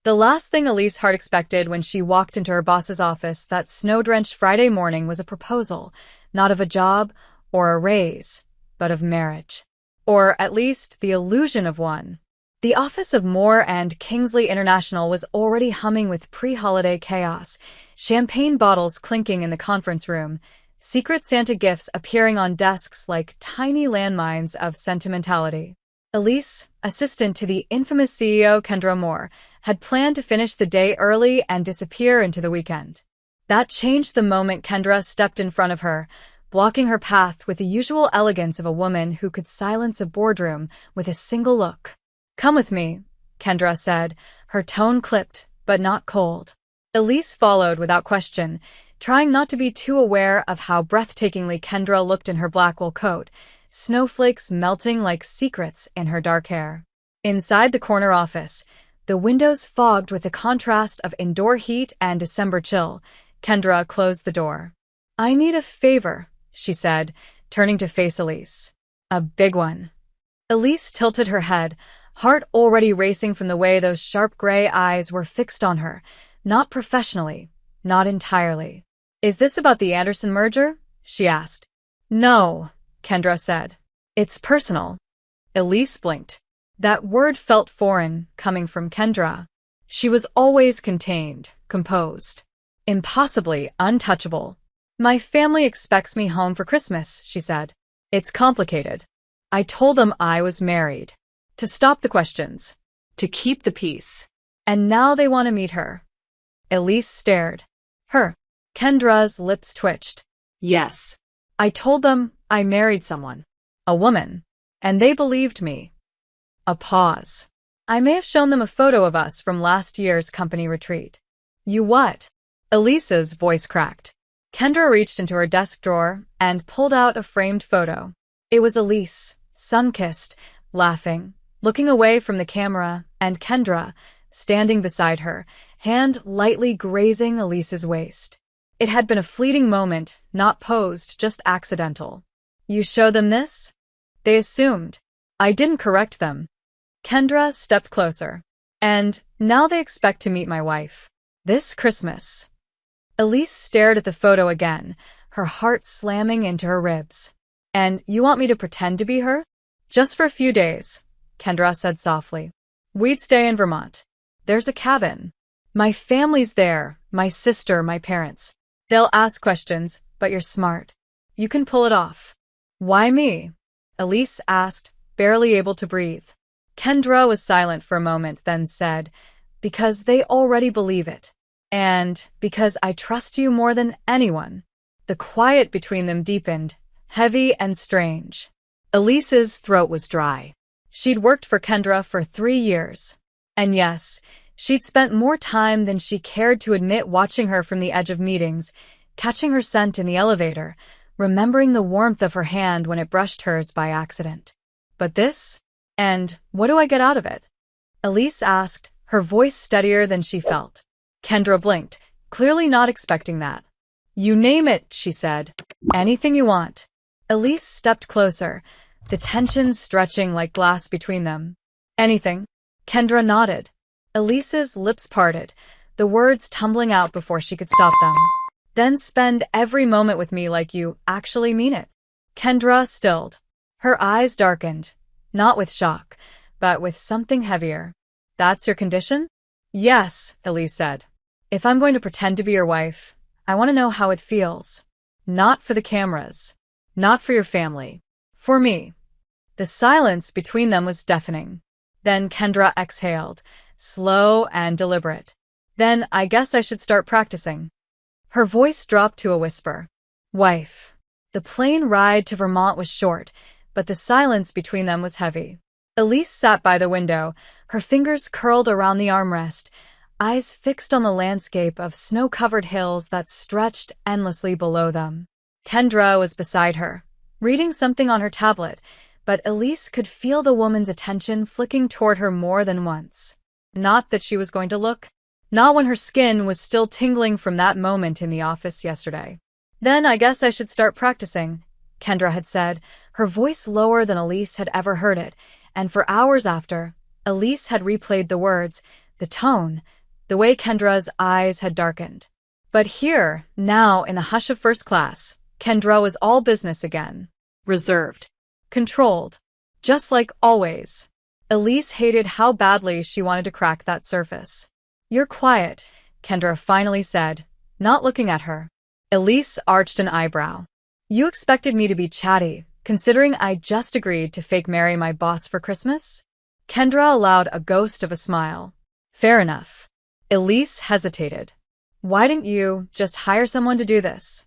The last thing Elise Hart expected when she walked into her boss's office that snow-drenched Friday morning was a proposal, not of a job or a raise, but of marriage. Or at least the illusion of one. The office of Moore and Kingsley International was already humming with pre-holiday chaos, champagne bottles clinking in the conference room, Secret Santa gifts appearing on desks like tiny landmines of sentimentality. Elise, assistant to the infamous CEO Kendra Moore, had planned to finish the day early and disappear into the weekend. That changed the moment Kendra stepped in front of her, blocking her path with the usual elegance of a woman who could silence a boardroom with a single look. "Come with me," Kendra said, her tone clipped, but not cold. Elise followed without question, trying not to be too aware of how breathtakingly Kendra looked in her black wool coat, snowflakes melting like secrets in her dark hair. Inside the corner office, the windows fogged with the contrast of indoor heat and December chill, Kendra closed the door. "I need a favor," she said, turning to face Elise. "A big one." Elise tilted her head, heart already racing from the way those sharp gray eyes were fixed on her, not professionally, not entirely. "Is this about the Anderson merger?" she asked. "No," Kendra said. "It's personal." Elise blinked. That word felt foreign, coming from Kendra. She was always contained, composed, impossibly untouchable. "My family expects me home for Christmas," she said. "It's complicated. I told them I was married. To stop the questions. To keep the peace. And now they want to meet her." Elise stared. "Her." Kendra's lips twitched. "Yes. I told them I married someone. A woman. And they believed me." A pause. "I may have shown them a photo of us from last year's company retreat." "You what?" Elise's voice cracked. Kendra reached into her desk drawer and pulled out a framed photo. It was Elise, sun-kissed, laughing, looking away from the camera, and Kendra, standing beside her, hand lightly grazing Elise's waist. It had been a fleeting moment, not posed, just accidental. "You show them this?" "They assumed. I didn't correct them." Kendra stepped closer. "And now they expect to meet my wife. This Christmas." Elise stared at the photo again, her heart slamming into her ribs. "And you want me to pretend to be her?" "Just for a few days," Kendra said softly. "We'd stay in Vermont. There's a cabin. My family's there, my sister, my parents. They'll ask questions, but you're smart. You can pull it off." "Why me?" Elise asked, barely able to breathe. Kendra was silent for a moment, then said, "Because they already believe it. And because I trust you more than anyone." The quiet between them deepened, heavy and strange. Elise's throat was dry. She'd worked for Kendra for 3 years. And yes, she'd spent more time than she cared to admit watching her from the edge of meetings, catching her scent in the elevator, remembering the warmth of her hand when it brushed hers by accident. "But this? And what do I get out of it?" Elise asked, her voice steadier than she felt. Kendra blinked, clearly not expecting that. "You name it," she said. "Anything you want." Elise stepped closer, the tension stretching like glass between them. "Anything?" Kendra nodded. Elise's lips parted, the words tumbling out before she could stop them. "Then spend every moment with me like you actually mean it." Kendra stilled. Her eyes darkened, not with shock, but with something heavier. "That's your condition?" "Yes," Elise said. "If I'm going to pretend to be your wife, I want to know how it feels. Not for the cameras. Not for your family. For me." The silence between them was deafening. Then Kendra exhaled, slow and deliberate. "Then I guess I should start practicing." Her voice dropped to a whisper. "Wife." The plane ride to Vermont was short, but the silence between them was heavy. Elise sat by the window, her fingers curled around the armrest, eyes fixed on the landscape of snow-covered hills that stretched endlessly below them. Kendra was beside her, reading something on her tablet, but Elise could feel the woman's attention flicking toward her more than once. Not that she was going to look. Not when her skin was still tingling from that moment in the office yesterday. "Then I guess I should start practicing," Kendra had said, her voice lower than Elise had ever heard it, and for hours after, Elise had replayed the words, the tone, the way Kendra's eyes had darkened. But here, now, in the hush of first class, Kendra was all business again. Reserved. Controlled. Just like always. Elise hated how badly she wanted to crack that surface. "You're quiet," Kendra finally said, not looking at her. Elise arched an eyebrow. "You expected me to be chatty, considering I just agreed to fake marry my boss for Christmas?" Kendra allowed a ghost of a smile. "Fair enough." Elise hesitated. "Why didn't you just hire someone to do this?"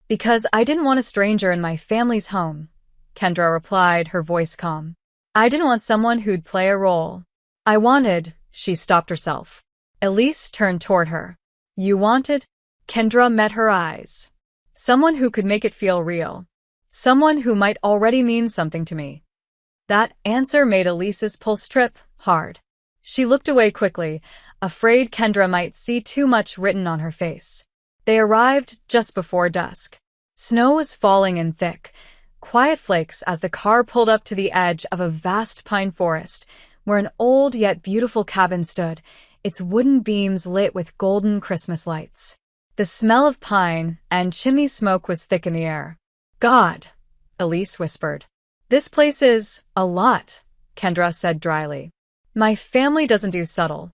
"Because I didn't want a stranger in my family's home," Kendra replied, her voice calm. "I didn't want someone who'd play a role. I wanted—" She stopped herself. Elise turned toward her. "You wanted?" Kendra met her eyes. "Someone who could make it feel real. Someone who might already mean something to me." That answer made Elise's pulse trip hard. She looked away quickly, afraid Kendra might see too much written on her face. They arrived just before dusk. Snow was falling in thick, quiet flakes as the car pulled up to the edge of a vast pine forest, where an old yet beautiful cabin stood, its wooden beams lit with golden Christmas lights. The smell of pine and chimney smoke was thick in the air. "God," Elise whispered. "This place is a lot," Kendra said dryly. "My family doesn't do subtle."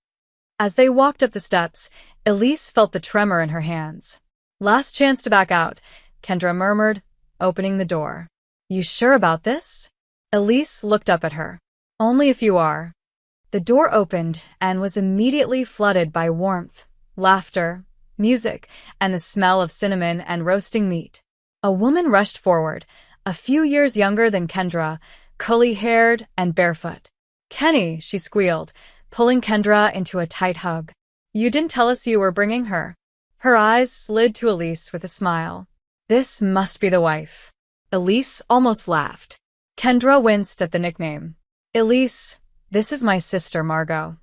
As they walked up the steps, Elise felt the tremor in her hands. "Last chance to back out," Kendra murmured, opening the door. "You sure about this?" Elise looked up at her. "Only if you are." The door opened and was immediately flooded by warmth, laughter, music, and the smell of cinnamon and roasting meat. A woman rushed forward, a few years younger than Kendra, curly-haired and barefoot. "Kenny," she squealed, pulling Kendra into a tight hug. "You didn't tell us you were bringing her." Her eyes slid to Elise with a smile. "This must be the wife." Elise almost laughed. Kendra winced at the nickname. "Elise, this is my sister, Margot."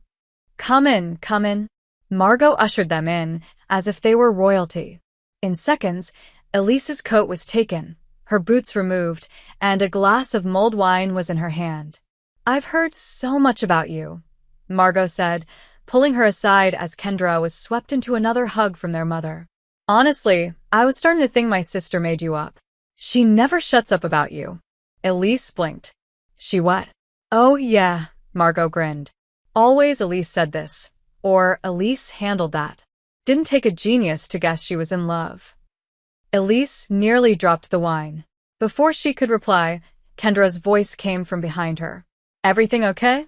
Come in, come in." Margot ushered them in, as if they were royalty. In seconds, Elise's coat was taken, her boots removed, and a glass of mulled wine was in her hand. "I've heard so much about you," Margot said, pulling her aside as Kendra was swept into another hug from their mother. "Honestly, I was starting to think my sister made you up. She never shuts up about you." Elise blinked. "She what?" "Oh, yeah," Margot grinned. Always Elise said this, or Elise handled that. Didn't take a genius to guess she was in love. Elise nearly dropped the wine. Before she could reply, Kendra's voice came from behind her. "Everything okay?"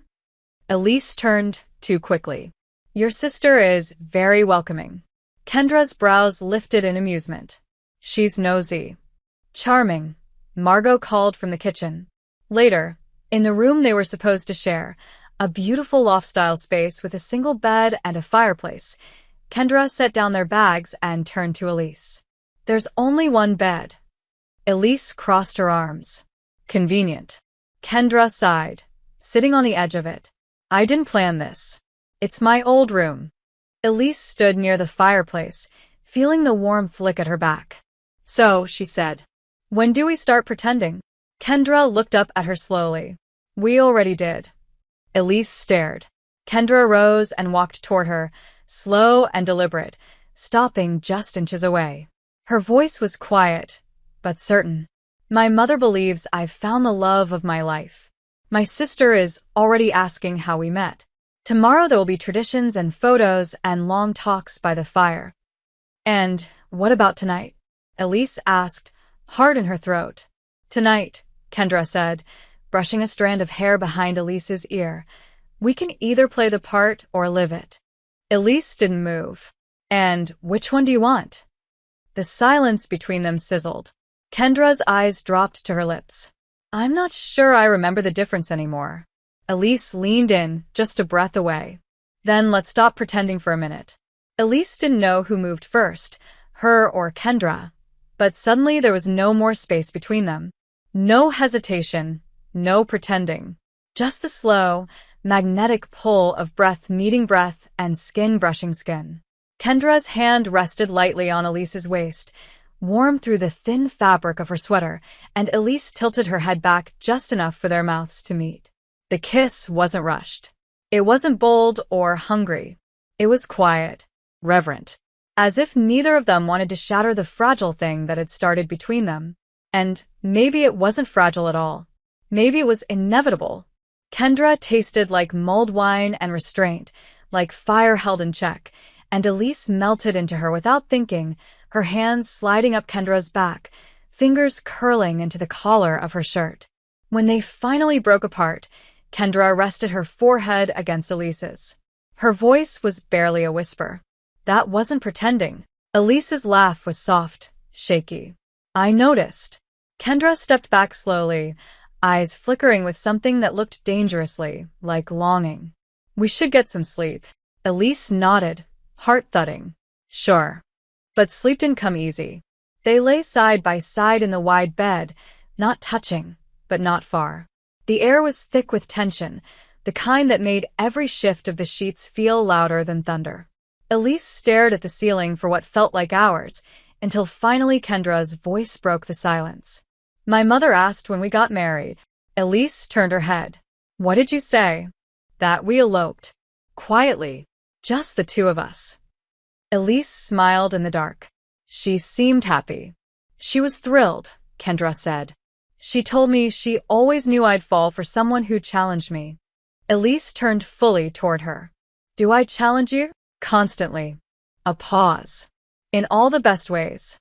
Elise turned too quickly. "Your sister is very welcoming." Kendra's brows lifted in amusement. "She's nosy." "Charming," Margot called from the kitchen. Later, in the room they were supposed to share, a beautiful loft-style space with a single bed and a fireplace, Kendra set down their bags and turned to Elise. "There's only one bed." Elise crossed her arms. "Convenient." Kendra sighed, sitting on the edge of it. "I didn't plan this. It's my old room." Elise stood near the fireplace, feeling the warm flick at her back. "So," she said, "when do we start pretending?" Kendra looked up at her slowly. "We already did." Elise stared. Kendra rose and walked toward her, slow and deliberate, stopping just inches away. Her voice was quiet, but certain. "My mother believes I've found the love of my life. My sister is already asking how we met. Tomorrow there will be traditions and photos and long talks by the fire." "And what about tonight?" Elise asked, heart in her throat. "Tonight," Kendra said, brushing a strand of hair behind Elise's ear, "we can either play the part or live it." Elise didn't move. "And which one do you want?" The silence between them sizzled. Kendra's eyes dropped to her lips. "I'm not sure I remember the difference anymore." Elise leaned in, just a breath away. "Then let's stop pretending for a minute." Elise didn't know who moved first, her or Kendra, but suddenly there was no more space between them. No hesitation, no pretending. Just the slow, magnetic pull of breath meeting breath and skin brushing skin. Kendra's hand rested lightly on Elise's waist, warm through the thin fabric of her sweater, and Elise tilted her head back just enough for their mouths to meet. The kiss wasn't rushed. It wasn't bold or hungry. It was quiet, reverent, as if neither of them wanted to shatter the fragile thing that had started between them. And maybe it wasn't fragile at all. Maybe it was inevitable. Kendra tasted like mulled wine and restraint, like fire held in check, and Elise melted into her without thinking, her hands sliding up Kendra's back, fingers curling into the collar of her shirt. When they finally broke apart, Kendra rested her forehead against Elise's. Her voice was barely a whisper. That wasn't pretending. Elise's laugh was soft, shaky. I noticed. Kendra stepped back slowly, eyes flickering with something that looked dangerously like longing. We should get some sleep. Elise nodded, heart thudding. Sure. But sleep didn't come easy. They lay side by side in the wide bed, not touching, but not far. The air was thick with tension, the kind that made every shift of the sheets feel louder than thunder. Elise stared at the ceiling for what felt like hours, until finally Kendra's voice broke the silence. My mother asked when we got married. Elise turned her head. What did you say? That we eloped. Quietly. Just the two of us. Elise smiled in the dark. She seemed happy. She was thrilled, Kendra said. She told me she always knew I'd fall for someone who challenged me. Elise turned fully toward her. Do I challenge you? Constantly. A pause. In all the best ways.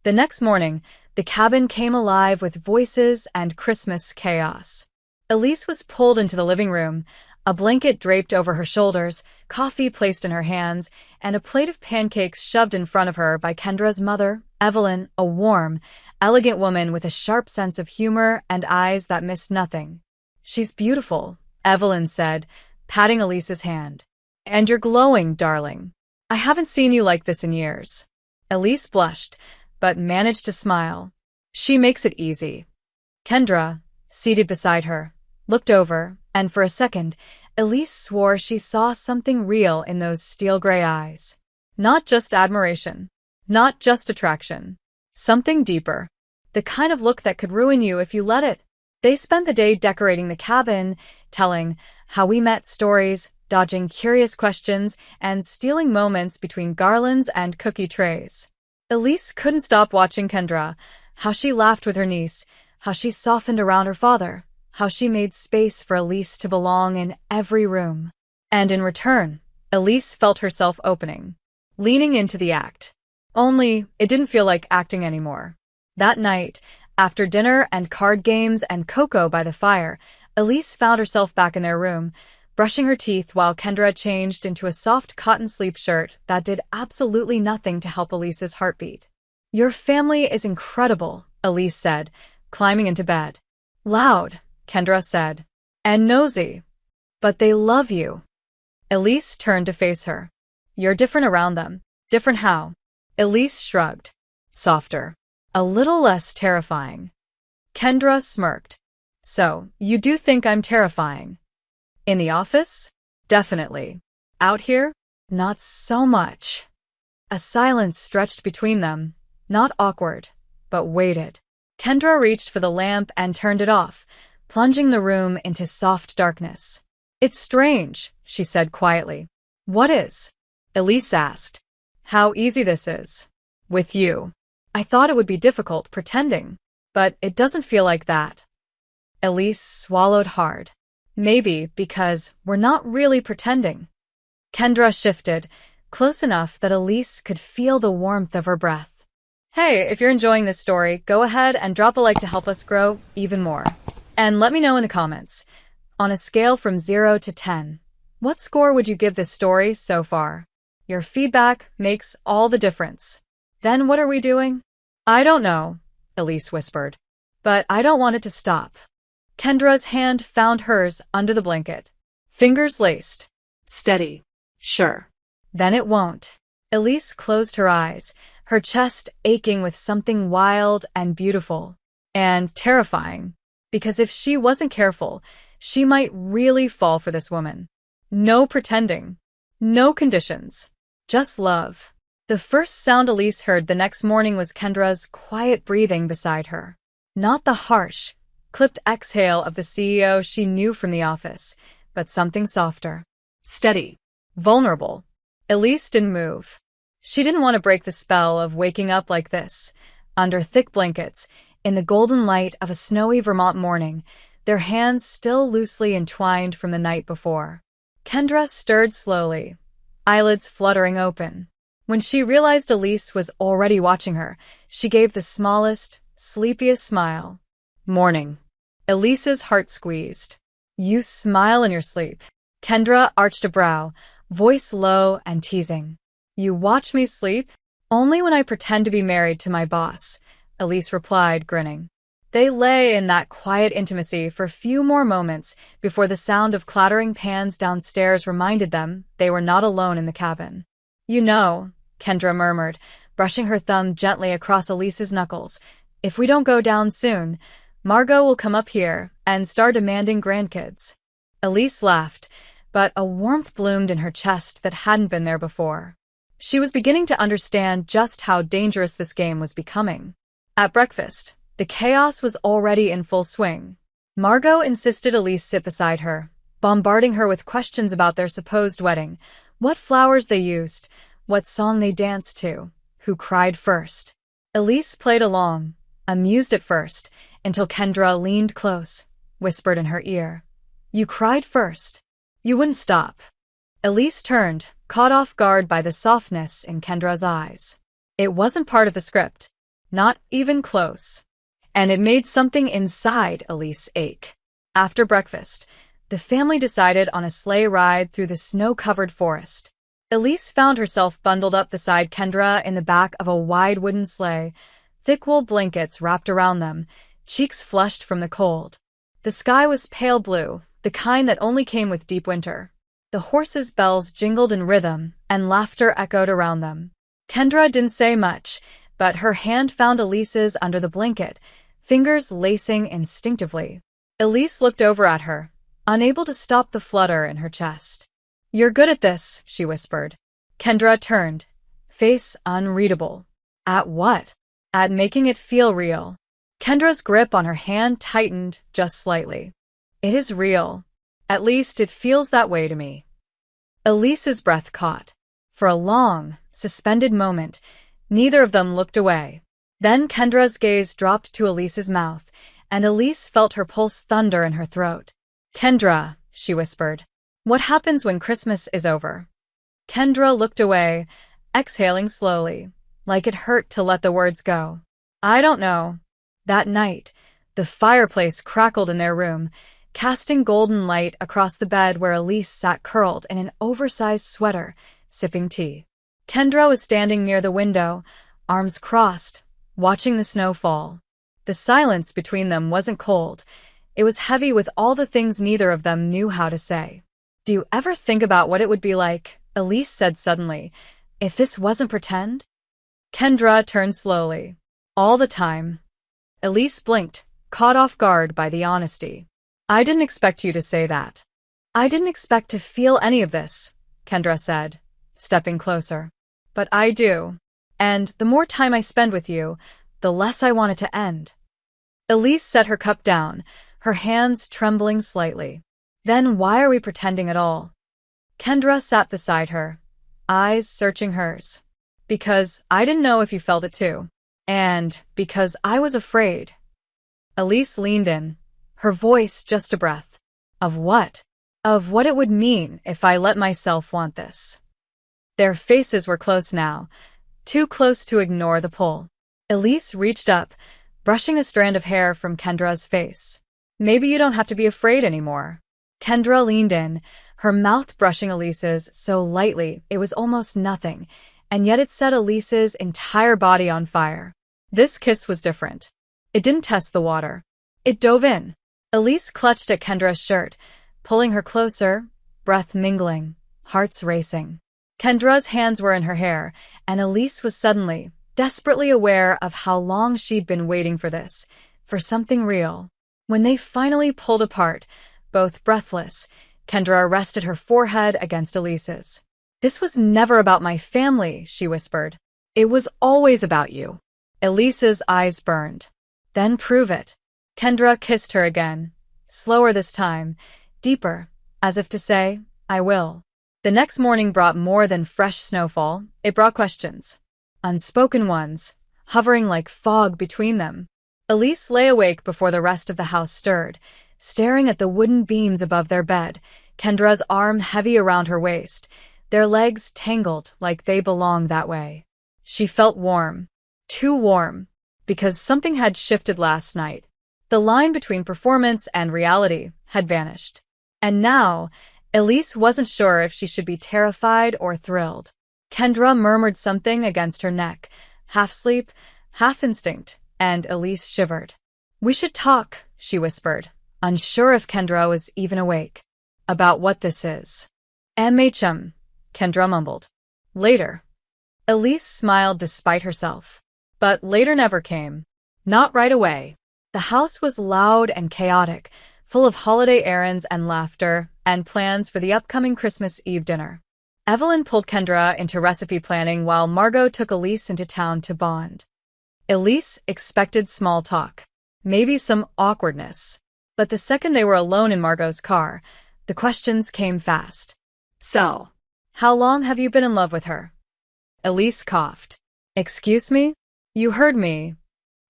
The next morning, the cabin came alive with voices and Christmas chaos. Elise was pulled into the living room, a blanket draped over her shoulders, coffee placed in her hands, and a plate of pancakes shoved in front of her by Kendra's mother, Evelyn, a warm, elegant woman with a sharp sense of humor and eyes that missed nothing. She's beautiful, Evelyn said, patting Elise's hand. And you're glowing, darling. I haven't seen you like this in years. Elise blushed, but managed to smile. She makes it easy. Kendra, seated beside her, looked over, and for a second, Elise swore she saw something real in those steel-gray eyes. Not just admiration. Not just attraction. Something deeper. The kind of look that could ruin you if you let it. They spent the day decorating the cabin, telling how we met stories, dodging curious questions, and stealing moments between garlands and cookie trays. Elise couldn't stop watching Kendra, how she laughed with her niece, how she softened around her father, how she made space for Elise to belong in every room. And in return, Elise felt herself opening, leaning into the act. Only, it didn't feel like acting anymore. That night, after dinner and card games and cocoa by the fire, Elise found herself back in their room, brushing her teeth while Kendra changed into a soft cotton sleep shirt that did absolutely nothing to help Elise's heartbeat. Your family is incredible, Elise said, climbing into bed. Loud, Kendra said. And nosy. But they love you. Elise turned to face her. You're different around them. Different how? Elise shrugged. Softer. A little less terrifying. Kendra smirked. So, you do think I'm terrifying? In the office? Definitely. Out here? Not so much. A silence stretched between them, not awkward, but weighted. Kendra reached for the lamp and turned it off, plunging the room into soft darkness. It's strange, she said quietly. What is? Elise asked. How easy this is. With you. I thought it would be difficult pretending, but it doesn't feel like that. Elise swallowed hard. Maybe because we're not really pretending. Kendra shifted, close enough that Elise could feel the warmth of her breath. Hey, if you're enjoying this story, go ahead and drop a like to help us grow even more. And let me know in the comments, on a scale from 0 to 10, what score would you give this story so far? Your feedback makes all the difference. Then what are we doing? I don't know, Elise whispered. But I don't want it to stop. Kendra's hand found hers under the blanket. Fingers laced. Steady. Sure. Then it won't. Elise closed her eyes, her chest aching with something wild and beautiful. And terrifying. Because if she wasn't careful, she might really fall for this woman. No pretending. No conditions. Just love. The first sound Elise heard the next morning was Kendra's quiet breathing beside her. Not the harsh, clipped exhale of the CEO she knew from the office, but something softer. steady, vulnerable. Elise didn't move. She didn't want to break the spell of waking up like this, under thick blankets, in the golden light of a snowy Vermont morning, their hands still loosely entwined from the night before. Kendra stirred slowly, eyelids fluttering open. When she realized Elise was already watching her, she gave the smallest, sleepiest smile. Morning. Elise's heart squeezed. You smile in your sleep. Kendra arched a brow, voice low and teasing. You watch me sleep? Only when I pretend to be married to my boss, Elise replied, grinning. They lay in that quiet intimacy for a few more moments before the sound of clattering pans downstairs reminded them they were not alone in the cabin. You know, Kendra murmured, brushing her thumb gently across Elise's knuckles, if we don't go down soon, Margot will come up here and start demanding grandkids. Elise laughed, but a warmth bloomed in her chest that hadn't been there before. She was beginning to understand just how dangerous this game was becoming. At breakfast, the chaos was already in full swing. Margot insisted Elise sit beside her, bombarding her with questions about their supposed wedding, what flowers they used, what song they danced to, who cried first. Elise played along, amused at first, until Kendra leaned close, whispered in her ear. You cried first. You wouldn't stop. Elise turned, caught off guard by the softness in Kendra's eyes. It wasn't part of the script, not even close. And it made something inside Elise ache. After breakfast, the family decided on a sleigh ride through the snow-covered forest. Elise found herself bundled up beside Kendra in the back of a wide wooden sleigh, thick wool blankets wrapped around them, cheeks flushed from the cold. The sky was pale blue, the kind that only came with deep winter. The horses' bells jingled in rhythm, and laughter echoed around them. Kendra didn't say much, but her hand found Elise's under the blanket, fingers lacing instinctively. Elise looked over at her, unable to stop the flutter in her chest. You're good at this, she whispered. Kendra turned, face unreadable. At what? At making it feel real. Kendra's grip on her hand tightened just slightly. It is real. At least it feels that way to me. Elise's breath caught. For a long, suspended moment, neither of them looked away. Then Kendra's gaze dropped to Elise's mouth, and Elise felt her pulse thunder in her throat. Kendra, she whispered, what happens when Christmas is over? Kendra looked away, exhaling slowly, like it hurt to let the words go. I don't know. That night, the fireplace crackled in their room, casting golden light across the bed where Elise sat curled in an oversized sweater, sipping tea. Kendra was standing near the window, arms crossed, watching the snow fall. The silence between them wasn't cold. It was heavy with all the things neither of them knew how to say. Do you ever think about what it would be like, Elise said suddenly, if this wasn't pretend? Kendra turned slowly. All the time. Elise blinked, caught off guard by the honesty. I didn't expect you to say that. I didn't expect to feel any of this, Kendra said, stepping closer. But I do. And the more time I spend with you, the less I want it to end. Elise set her cup down, her hands trembling slightly. Then why are we pretending at all? Kendra sat beside her, eyes searching hers. Because I didn't know if you felt it too. And because I was afraid. Elise leaned in, her voice just a breath. Of what? Of what it would mean if I let myself want this. Their faces were close now, too close to ignore the pull. Elise reached up, brushing a strand of hair from Kendra's face. Maybe you don't have to be afraid anymore. Kendra leaned in, her mouth brushing Elise's so lightly it was almost nothing, and yet it set Elise's entire body on fire. This kiss was different. It didn't test the water. It dove in. Elise clutched at Kendra's shirt, pulling her closer, breath mingling, hearts racing. Kendra's hands were in her hair, and Elise was suddenly, desperately aware of how long she'd been waiting for this, for something real. When they finally pulled apart, both breathless, Kendra rested her forehead against Elise's. This was never about my family, she whispered. It was always about you. Elise's eyes burned. Then prove it. Kendra kissed her again, slower this time, deeper, as if to say, I will. The next morning brought more than fresh snowfall. It brought questions. Unspoken ones, hovering like fog between them. Elise lay awake before the rest of the house stirred, staring at the wooden beams above their bed, Kendra's arm heavy around her waist, their legs tangled like they belonged that way. She felt warm. Too warm. Because something had shifted last night. The line between performance and reality had vanished. And now, Elise wasn't sure if she should be terrified or thrilled. Kendra murmured something against her neck, half sleep, half instinct, and Elise shivered. "We should talk," she whispered, unsure if Kendra was even awake. "About what this is." Kendra mumbled. "Later." Elise smiled despite herself. But later never came. Not right away. The house was loud and chaotic, full of holiday errands and laughter, and plans for the upcoming Christmas Eve dinner. Evelyn pulled Kendra into recipe planning while Margot took Elise into town to bond. Elise expected small talk, maybe some awkwardness. But the second they were alone in Margot's car, the questions came fast. "So, how long have you been in love with her?" Elise coughed. "Excuse me? You heard me."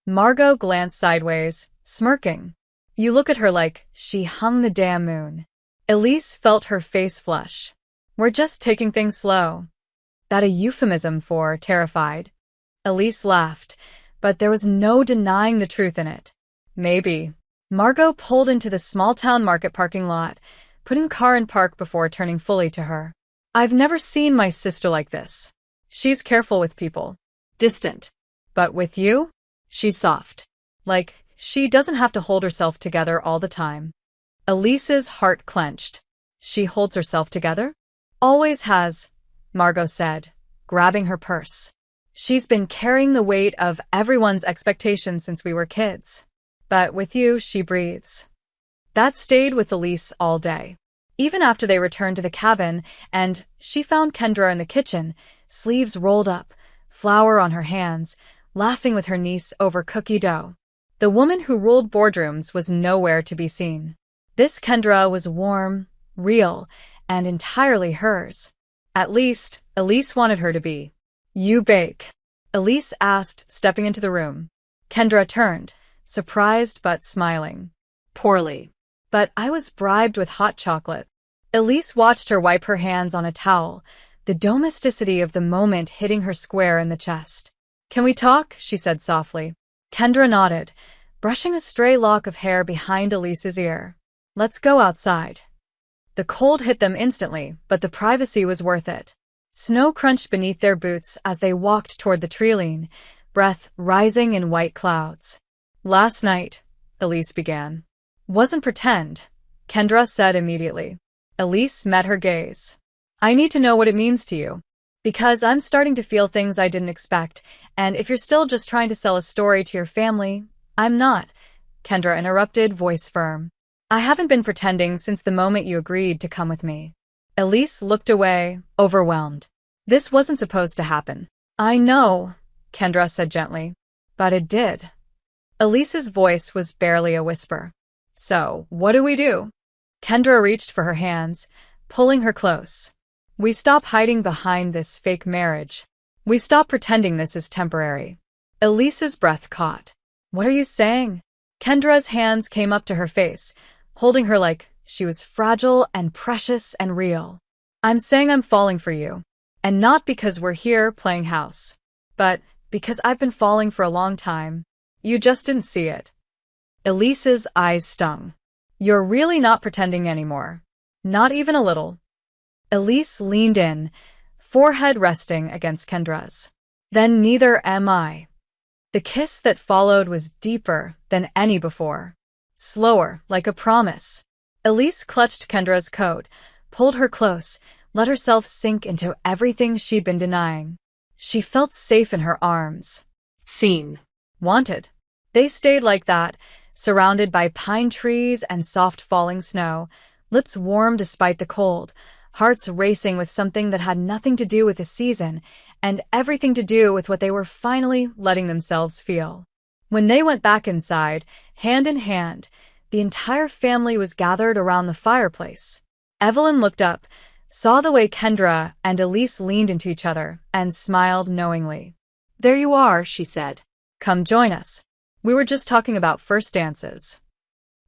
Margot glanced sideways, smirking. "You look at her like she hung the damn moon." Elise felt her face flush. "We're just taking things slow." That a euphemism for terrified? Elise laughed, but there was no denying the truth in it. "Maybe." Margot pulled into the small-town market parking lot, putting car in park before turning fully to her. "I've never seen my sister like this. She's careful with people. Distant. But with you? She's soft. Like, she doesn't have to hold herself together all the time." Elise's heart clenched. "She holds herself together?" "Always has," Margot said, grabbing her purse. "She's been carrying the weight of everyone's expectations since we were kids. But with you, she breathes." That stayed with Elise all day. Even after they returned to the cabin and she found Kendra in the kitchen, sleeves rolled up, flour on her hands, laughing with her niece over cookie dough. The woman who ruled boardrooms was nowhere to be seen. This Kendra was warm, real, and entirely hers. At least, Elise wanted her to be. "You bake?" Elise asked, stepping into the room. Kendra turned, surprised but smiling. "Poorly. But I was bribed with hot chocolate." Elise watched her wipe her hands on a towel, the domesticity of the moment hitting her square in the chest. "Can we talk?" she said softly. Kendra nodded, brushing a stray lock of hair behind Elise's ear. "Let's go outside." The cold hit them instantly, but the privacy was worth it. Snow crunched beneath their boots as they walked toward the treeline, breath rising in white clouds. "Last night," Elise began. "Wasn't pretend," Kendra said immediately. Elise met her gaze. "I need to know what it means to you. Because I'm starting to feel things I didn't expect, and if you're still just trying to sell a story to your family, I'm not," Kendra interrupted, voice firm. "I haven't been pretending since the moment you agreed to come with me." Elise looked away, overwhelmed. "This wasn't supposed to happen." "I know," Kendra said gently. "But it did." Elise's voice was barely a whisper. "So, what do we do?" Kendra reached for her hands, pulling her close. "We stop hiding behind this fake marriage. We stop pretending this is temporary." Elise's breath caught. "What are you saying?" Kendra's hands came up to her face, holding her like she was fragile and precious and real. "I'm saying I'm falling for you. And not because we're here playing house. But because I've been falling for a long time. You just didn't see it." Elise's eyes stung. "You're really not pretending anymore. Not even a little." Elise leaned in, forehead resting against Kendra's. "Then neither am I." The kiss that followed was deeper than any before. Slower, like a promise. Elise clutched Kendra's coat, pulled her close, let herself sink into everything she'd been denying. She felt safe in her arms. Seen. Wanted. They stayed like that, surrounded by pine trees and soft falling snow, lips warm despite the cold, hearts racing with something that had nothing to do with the season and everything to do with what they were finally letting themselves feel. When they went back inside, hand in hand, the entire family was gathered around the fireplace. Evelyn looked up, saw the way Kendra and Elise leaned into each other, and smiled knowingly. "There you are," she said. "Come join us. We were just talking about first dances."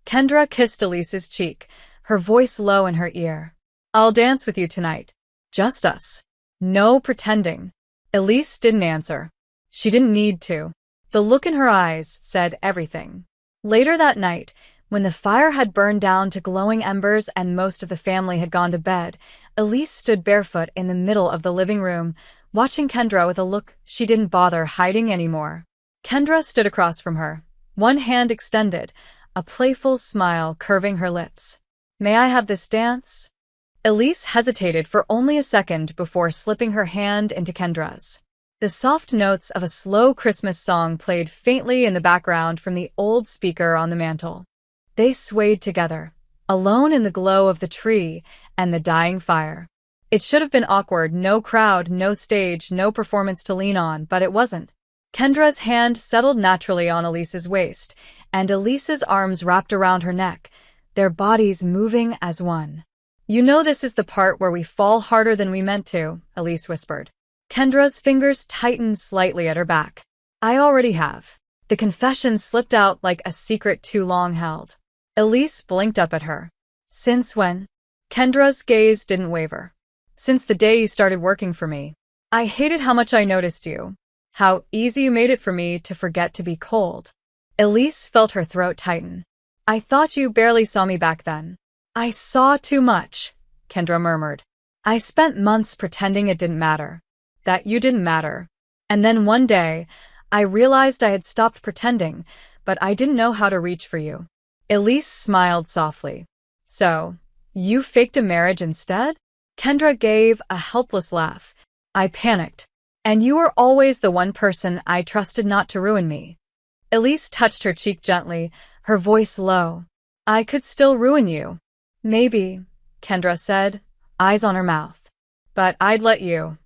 Kendra kissed Elise's cheek, her voice low in her ear. "I'll dance with you tonight. Just us. No pretending." Elise didn't answer. She didn't need to. The look in her eyes said everything. Later that night, when the fire had burned down to glowing embers and most of the family had gone to bed, Elise stood barefoot in the middle of the living room, watching Kendra with a look she didn't bother hiding anymore. Kendra stood across from her, one hand extended, a playful smile curving her lips. "May I have this dance?" Elise hesitated for only a second before slipping her hand into Kendra's. The soft notes of a slow Christmas song played faintly in the background from the old speaker on the mantel. They swayed together, alone in the glow of the tree and the dying fire. It should have been awkward, no crowd, no stage, no performance to lean on, but it wasn't. Kendra's hand settled naturally on Elise's waist, and Elise's arms wrapped around her neck, their bodies moving as one. "You know this is the part where we fall harder than we meant to," Elise whispered. Kendra's fingers tightened slightly at her back. "I already have." The confession slipped out like a secret too long held. Elise blinked up at her. "Since when?" Kendra's gaze didn't waver. "Since the day you started working for me. I hated how much I noticed you. How easy you made it for me to forget to be cold." Elise felt her throat tighten. "I thought you barely saw me back then." "I saw too much," Kendra murmured. "I spent months pretending it didn't matter. That you didn't matter. And then one day, I realized I had stopped pretending, but I didn't know how to reach for you." Elise smiled softly. "So, you faked a marriage instead?" Kendra gave a helpless laugh. "I panicked. And you were always the one person I trusted not to ruin me." Elise touched her cheek gently, her voice low. "I could still ruin you." "Maybe," Kendra said, eyes on her mouth. "But I'd let you."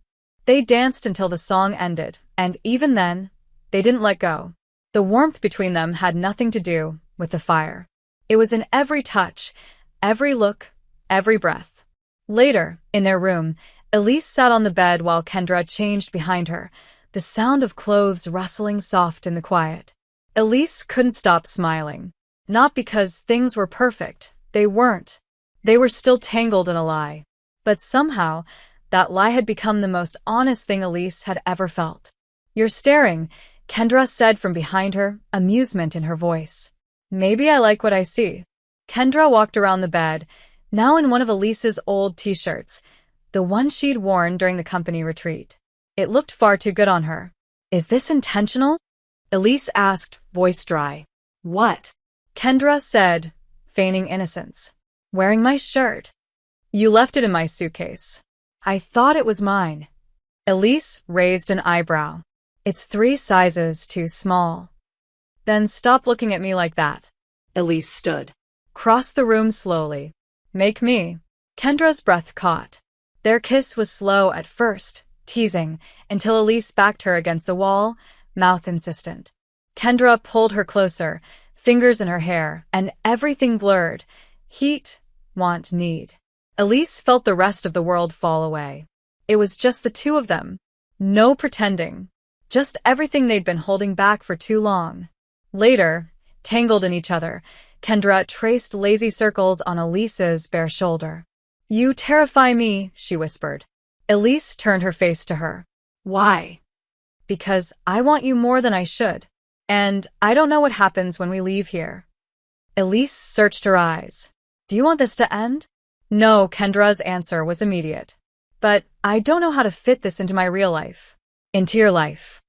They danced until the song ended, and even then, they didn't let go. The warmth between them had nothing to do with the fire. It was in every touch, every look, every breath. Later, in their room, Elise sat on the bed while Kendra changed behind her, the sound of clothes rustling soft in the quiet. Elise couldn't stop smiling. Not because things were perfect. They weren't. They were still tangled in a lie. But somehow, that lie had become the most honest thing Elise had ever felt. "You're staring," Kendra said from behind her, amusement in her voice. "Maybe I like what I see." Kendra walked around the bed, now in one of Elise's old t-shirts, the one she'd worn during the company retreat. It looked far too good on her. "Is this intentional?" Elise asked, voice dry. "What?" Kendra said, feigning innocence. "Wearing my shirt. You left it in my suitcase." "I thought it was mine." Elise raised an eyebrow. "It's 3 sizes too small." "Then stop looking at me like that." Elise stood. Crossed the room slowly. "Make me." Kendra's breath caught. Their kiss was slow at first, teasing, until Elise backed her against the wall, mouth insistent. Kendra pulled her closer, fingers in her hair, and everything blurred. Heat, want, need. Elise felt the rest of the world fall away. It was just the two of them. No pretending. Just everything they'd been holding back for too long. Later, tangled in each other, Kendra traced lazy circles on Elise's bare shoulder. "You terrify me," she whispered. Elise turned her face to her. "Why?" "Because I want you more than I should. And I don't know what happens when we leave here." Elise searched her eyes. "Do you want this to end?" "No," Kendra's answer was immediate. "But I don't know how to fit this into my real life. Into your life."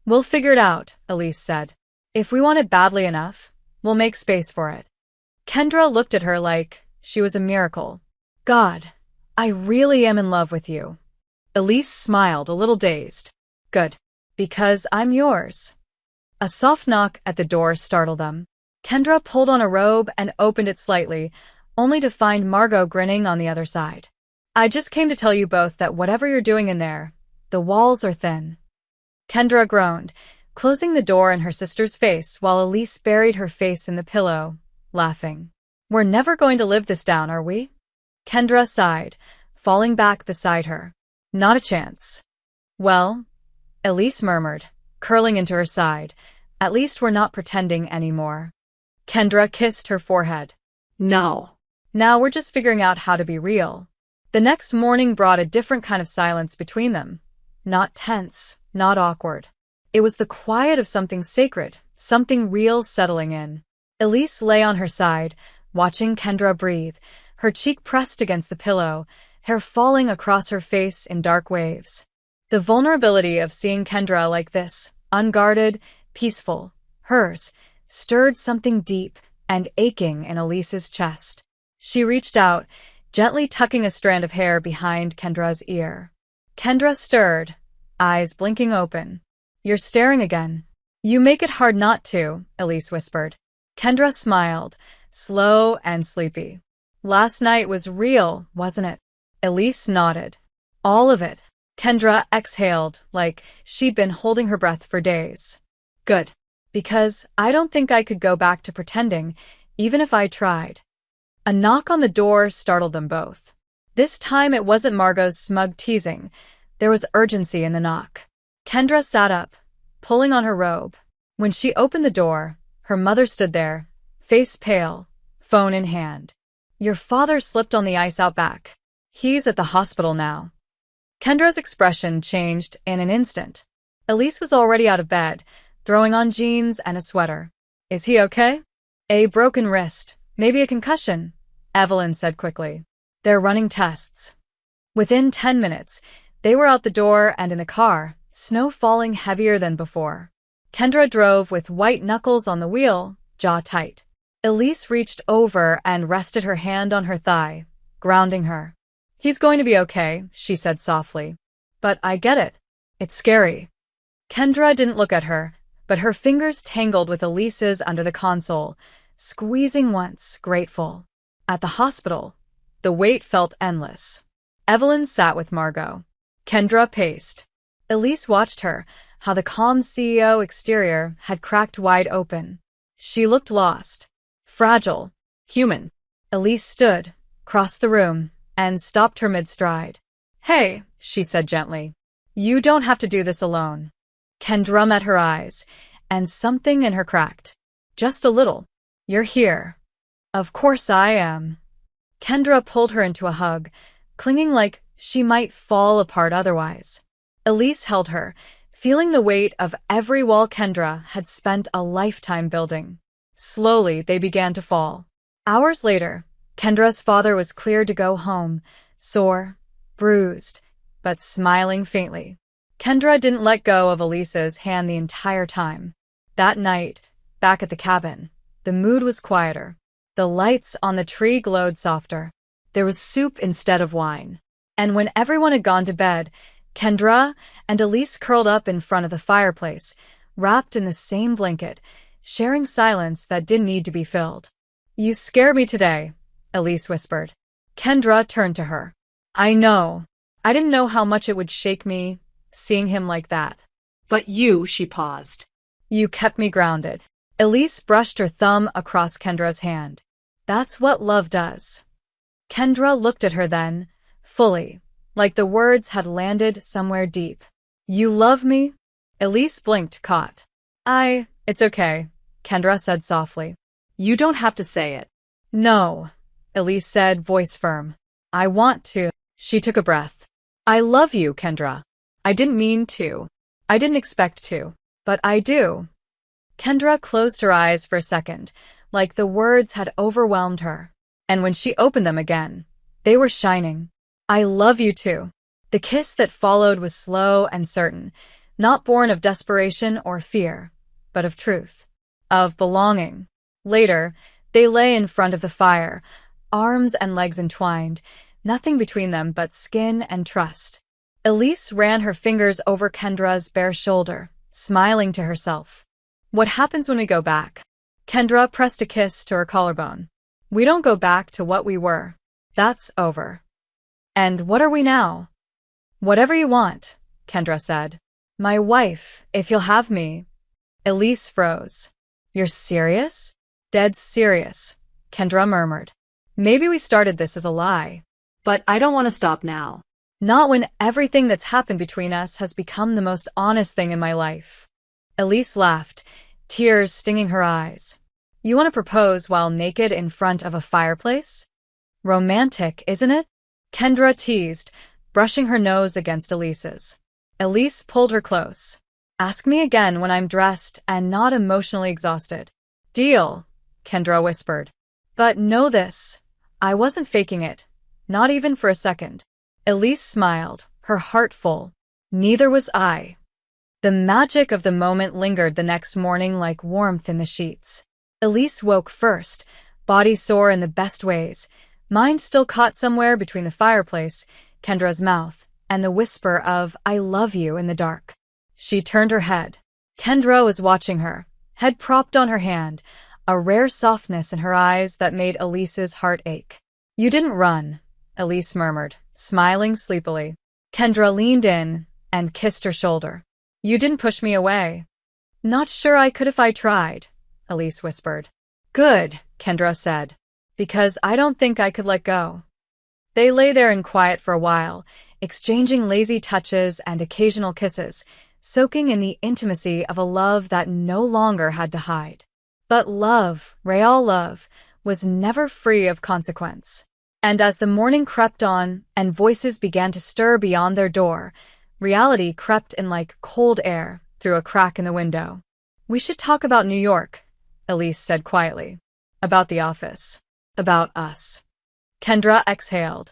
"We'll figure it out," Elise said. "If we want it badly enough, we'll make space for it." Kendra looked at her like she was a miracle. "God, I really am in love with you." Elise smiled, a little dazed. "Good. Because I'm yours." A soft knock at the door startled them. Kendra pulled on a robe and opened it slightly, only to find Margot grinning on the other side. "I just came to tell you both that whatever you're doing in there, the walls are thin." Kendra groaned, closing the door in her sister's face while Elise buried her face in the pillow, laughing. "We're never going to live this down, are we?" Kendra sighed, falling back beside her. Not a chance. Well, Elise murmured, curling into her side. At least we're not pretending anymore. Kendra kissed her forehead. No. Now we're just figuring out how to be real. The next morning brought a different kind of silence between them. Not tense, not awkward. It was the quiet of something sacred, something real settling in. Elise lay on her side, watching Kendra breathe, her cheek pressed against the pillow, hair falling across her face in dark waves. The vulnerability of seeing Kendra like this, unguarded, peaceful, hers, stirred something deep and aching in Elise's chest. She reached out, gently tucking a strand of hair behind Kendra's ear. Kendra stirred, eyes blinking open. You're staring again. You make it hard not to, Elise whispered. Kendra smiled, slow and sleepy. Last night was real, wasn't it? Elise nodded. All of it. Kendra exhaled, like she'd been holding her breath for days. Good. Because I don't think I could go back to pretending, even if I tried. A knock on the door startled them both. This time it wasn't Margot's smug teasing. There was urgency in the knock. Kendra sat up, pulling on her robe. When she opened the door, her mother stood there, face pale, phone in hand. Your father slipped on the ice out back. He's at the hospital now. Kendra's expression changed in an instant. Elise was already out of bed, throwing on jeans and a sweater. Is he okay? A broken wrist, maybe a concussion, Evelyn said quickly. They're running tests. Within 10 minutes, they were out the door and in the car, snow falling heavier than before. Kendra drove with white knuckles on the wheel, jaw tight. Elise reached over and rested her hand on her thigh, grounding her. He's going to be okay, she said softly. But I get it. It's scary. Kendra didn't look at her, but her fingers tangled with Elise's under the console, squeezing once, grateful. At the hospital, the wait felt endless. Evelyn sat with Margot. Kendra paced. Elise watched her, how the calm CEO exterior had cracked wide open. She looked lost. Fragile. Human. Elise stood, crossed the room, and stopped her mid-stride. Hey, she said gently. You don't have to do this alone. Kendra met her eyes, and something in her cracked. Just a little. You're here. Of course I am. Kendra pulled her into a hug, clinging like she might fall apart otherwise. Elise held her, feeling the weight of every wall Kendra had spent a lifetime building. Slowly, they began to fall. Hours later, Kendra's father was cleared to go home, sore, bruised, but smiling faintly. Kendra didn't let go of Elise's hand the entire time. That night, back at the cabin, the mood was quieter. The lights on the tree glowed softer. There was soup instead of wine. And when everyone had gone to bed, Kendra and Elise curled up in front of the fireplace, wrapped in the same blanket, sharing silence that didn't need to be filled. You scare me today, Elise whispered. Kendra turned to her. I know. I didn't know how much it would shake me, seeing him like that. But you, she paused. You kept me grounded. Elise brushed her thumb across Kendra's hand. That's what love does. Kendra looked at her then, fully, like the words had landed somewhere deep. You love me? Elise blinked, caught. It's okay, Kendra said softly. You don't have to say it. No, Elise said, voice firm. I want to. She took a breath. I love you, Kendra. I didn't mean to. I didn't expect to. But I do. Kendra closed her eyes for a second, like the words had overwhelmed her. And when she opened them again, they were shining. I love you too. The kiss that followed was slow and certain, not born of desperation or fear, but of truth, of belonging. Later, they lay in front of the fire, arms and legs entwined, nothing between them but skin and trust. Elise ran her fingers over Kendra's bare shoulder, smiling to herself. What happens when we go back? Kendra pressed a kiss to her collarbone. We don't go back to what we were. That's over. And what are we now? Whatever you want, Kendra said. My wife, if you'll have me. Elise froze. You're serious? Dead serious, Kendra murmured. Maybe we started this as a lie. But I don't want to stop now. Not when everything that's happened between us has become the most honest thing in my life. Elise laughed, tears stinging her eyes. You want to propose while naked in front of a fireplace? Romantic, isn't it? Kendra teased, brushing her nose against Elise's. Elise pulled her close. Ask me again when I'm dressed and not emotionally exhausted. Deal, Kendra whispered. But know this, I wasn't faking it, not even for a second. Elise smiled, her heart full. Neither was I. The magic of the moment lingered the next morning like warmth in the sheets. Elise woke first, body sore in the best ways, mind still caught somewhere between the fireplace, Kendra's mouth, and the whisper of "I love you" in the dark. She turned her head. Kendra was watching her, head propped on her hand, a rare softness in her eyes that made Elise's heart ache. You didn't run, Elise murmured, smiling sleepily. Kendra leaned in and kissed her shoulder. You didn't push me away. Not sure I could if I tried, Elise whispered. Good, Kendra said, because I don't think I could let go. They lay there in quiet for a while, exchanging lazy touches and occasional kisses, soaking in the intimacy of a love that no longer had to hide. But love, real love, was never free of consequence. And as the morning crept on and voices began to stir beyond their door, reality crept in like cold air through a crack in the window. We should talk about New York, Elise said quietly. About the office. About us. Kendra exhaled,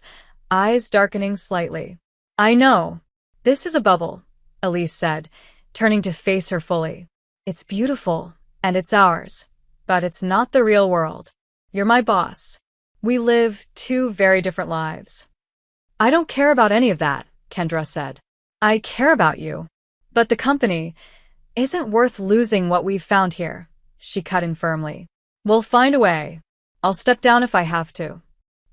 eyes darkening slightly. I know. This is a bubble, Elise said, turning to face her fully. It's beautiful, and it's ours. But it's not the real world. You're my boss. We live two very different lives. I don't care about any of that, Kendra said. I care about you. But the company isn't worth losing what we've found here, she cut in firmly. We'll find a way. I'll step down if I have to.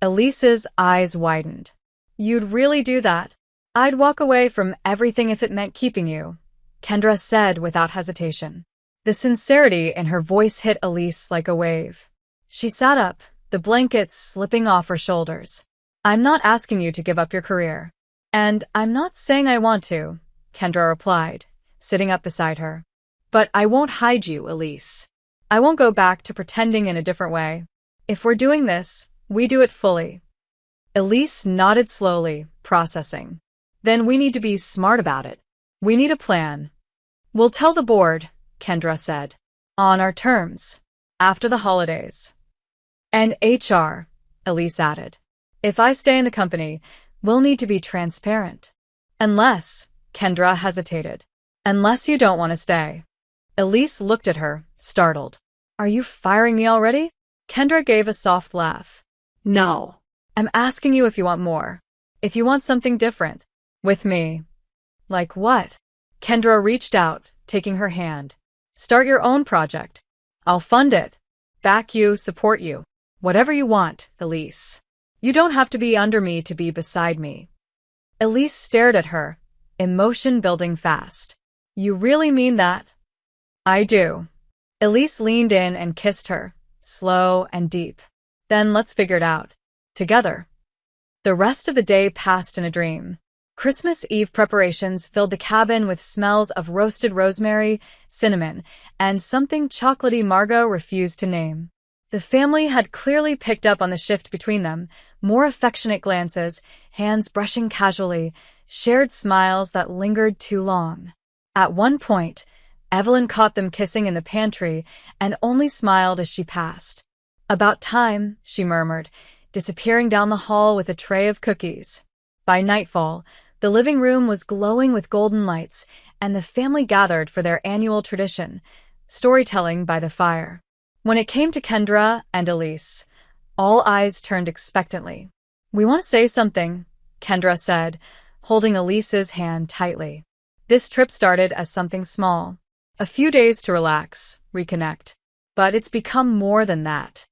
Elise's eyes widened. You'd really do that? I'd walk away from everything if it meant keeping you, Kendra said without hesitation. The sincerity in her voice hit Elise like a wave. She sat up, the blankets slipping off her shoulders. I'm not asking you to give up your career. And I'm not saying I want to, Kendra replied, sitting up beside her. But I won't hide you, Elise. I won't go back to pretending in a different way. If we're doing this, we do it fully. Elise nodded slowly, processing. Then we need to be smart about it. We need a plan. We'll tell the board, Kendra said. On our terms. After the holidays. And HR, Elise added. If I stay in the company, we'll need to be transparent. Unless, Kendra hesitated. Unless you don't want to stay. Elise looked at her, startled. Are you firing me already? Kendra gave a soft laugh. No. I'm asking you if you want more. If you want something different. With me. Like what? Kendra reached out, taking her hand. Start your own project. I'll fund it. Back you, support you. Whatever you want, Elise. You don't have to be under me to be beside me. Elise stared at her, emotion building fast. You really mean that? I do. Elise leaned in and kissed her, slow and deep. Then let's figure it out. Together. The rest of the day passed in a dream. Christmas Eve preparations filled the cabin with smells of roasted rosemary, cinnamon, and something chocolatey Margot refused to name. The family had clearly picked up on the shift between them, more affectionate glances, hands brushing casually, shared smiles that lingered too long. At one point, Evelyn caught them kissing in the pantry and only smiled as she passed. About time, she murmured, disappearing down the hall with a tray of cookies. By nightfall, the living room was glowing with golden lights, and the family gathered for their annual tradition, storytelling by the fire. When it came to Kendra and Elise, all eyes turned expectantly. We want to say something, Kendra said, holding Elise's hand tightly. This trip started as something small. A few days to relax, reconnect. But it's become more than that.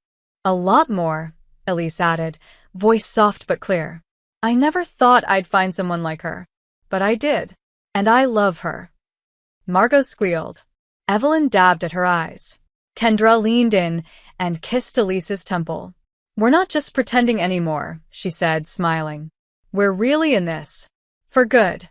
A lot more, Elise added, voice soft but clear. I never thought I'd find someone like her. But I did. And I love her. Margot squealed. Evelyn dabbed at her eyes. Kendra leaned in and kissed Elise's temple. We're not just pretending anymore, she said, smiling. We're really in this. For good.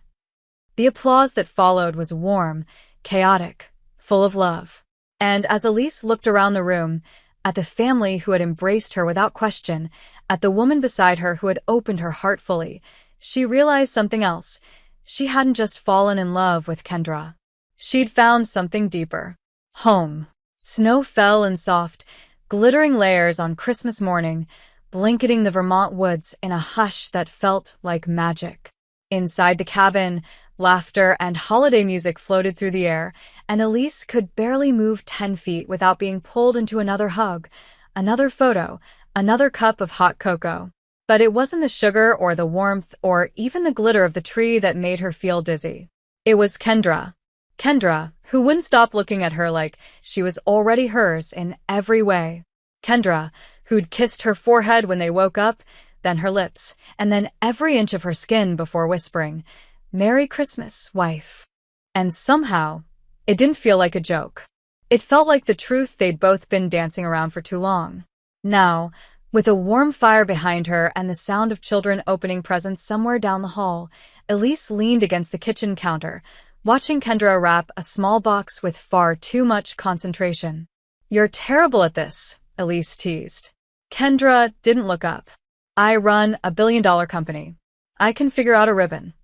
The applause that followed was warm, chaotic, full of love. And as Elise looked around the room, at the family who had embraced her without question, at the woman beside her who had opened her heart fully, she realized something else. She hadn't just fallen in love with Kendra. She'd found something deeper. Home. Snow fell in soft, glittering layers on Christmas morning, blanketing the Vermont woods in a hush that felt like magic. Inside the cabin, laughter and holiday music floated through the air, and Elise could barely move 10 feet without being pulled into another hug, another photo, another cup of hot cocoa. But it wasn't the sugar or the warmth or even the glitter of the tree that made her feel dizzy. It was Kendra. Kendra, who wouldn't stop looking at her like she was already hers in every way. Kendra, who'd kissed her forehead when they woke up, then her lips, and then every inch of her skin before whispering, "Merry Christmas, wife." And somehow, it didn't feel like a joke. It felt like the truth they'd both been dancing around for too long. Now, with a warm fire behind her and the sound of children opening presents somewhere down the hall, Elise leaned against the kitchen counter, watching Kendra wrap a small box with far too much concentration. "You're terrible at this," Elise teased. Kendra didn't look up. "I run a billion-dollar company. I can figure out a ribbon."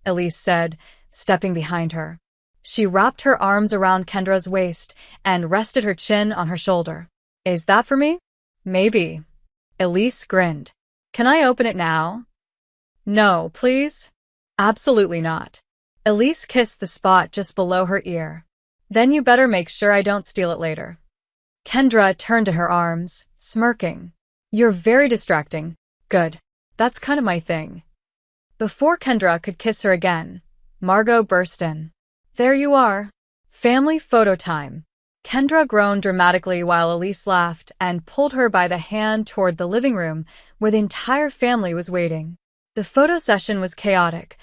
Elise said, stepping behind her. She wrapped her arms around Kendra's waist and rested her chin on her shoulder. "Is that for me?" "Maybe." Elise grinned. "Can I open it now?" "No, please." "Absolutely not." Elise kissed the spot just below her ear. "Then you better make sure I don't steal it later." Kendra turned to her arms, smirking. "You're very distracting." "Good. That's kind of my thing." Before Kendra could kiss her again, Margot burst in. "There you are. Family photo time." Kendra groaned dramatically while Elise laughed and pulled her by the hand toward the living room where the entire family was waiting. The photo session was chaotic.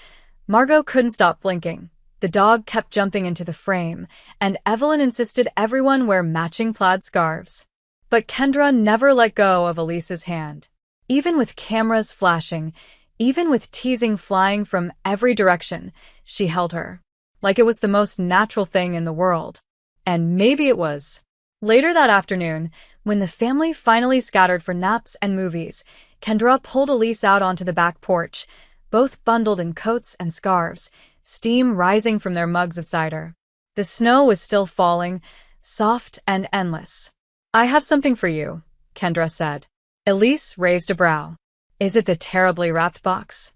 Margot couldn't stop blinking. The dog kept jumping into the frame, and Evelyn insisted everyone wear matching plaid scarves. But Kendra never let go of Elise's hand. Even with cameras flashing, even with teasing flying from every direction, she held her. Like it was the most natural thing in the world. And maybe it was. Later that afternoon, when the family finally scattered for naps and movies, Kendra pulled Elise out onto the back porch, both bundled in coats and scarves, steam rising from their mugs of cider. The snow was still falling, soft and endless. "I have something for you," Kendra said. Elise raised a brow. "Is it the terribly wrapped box?"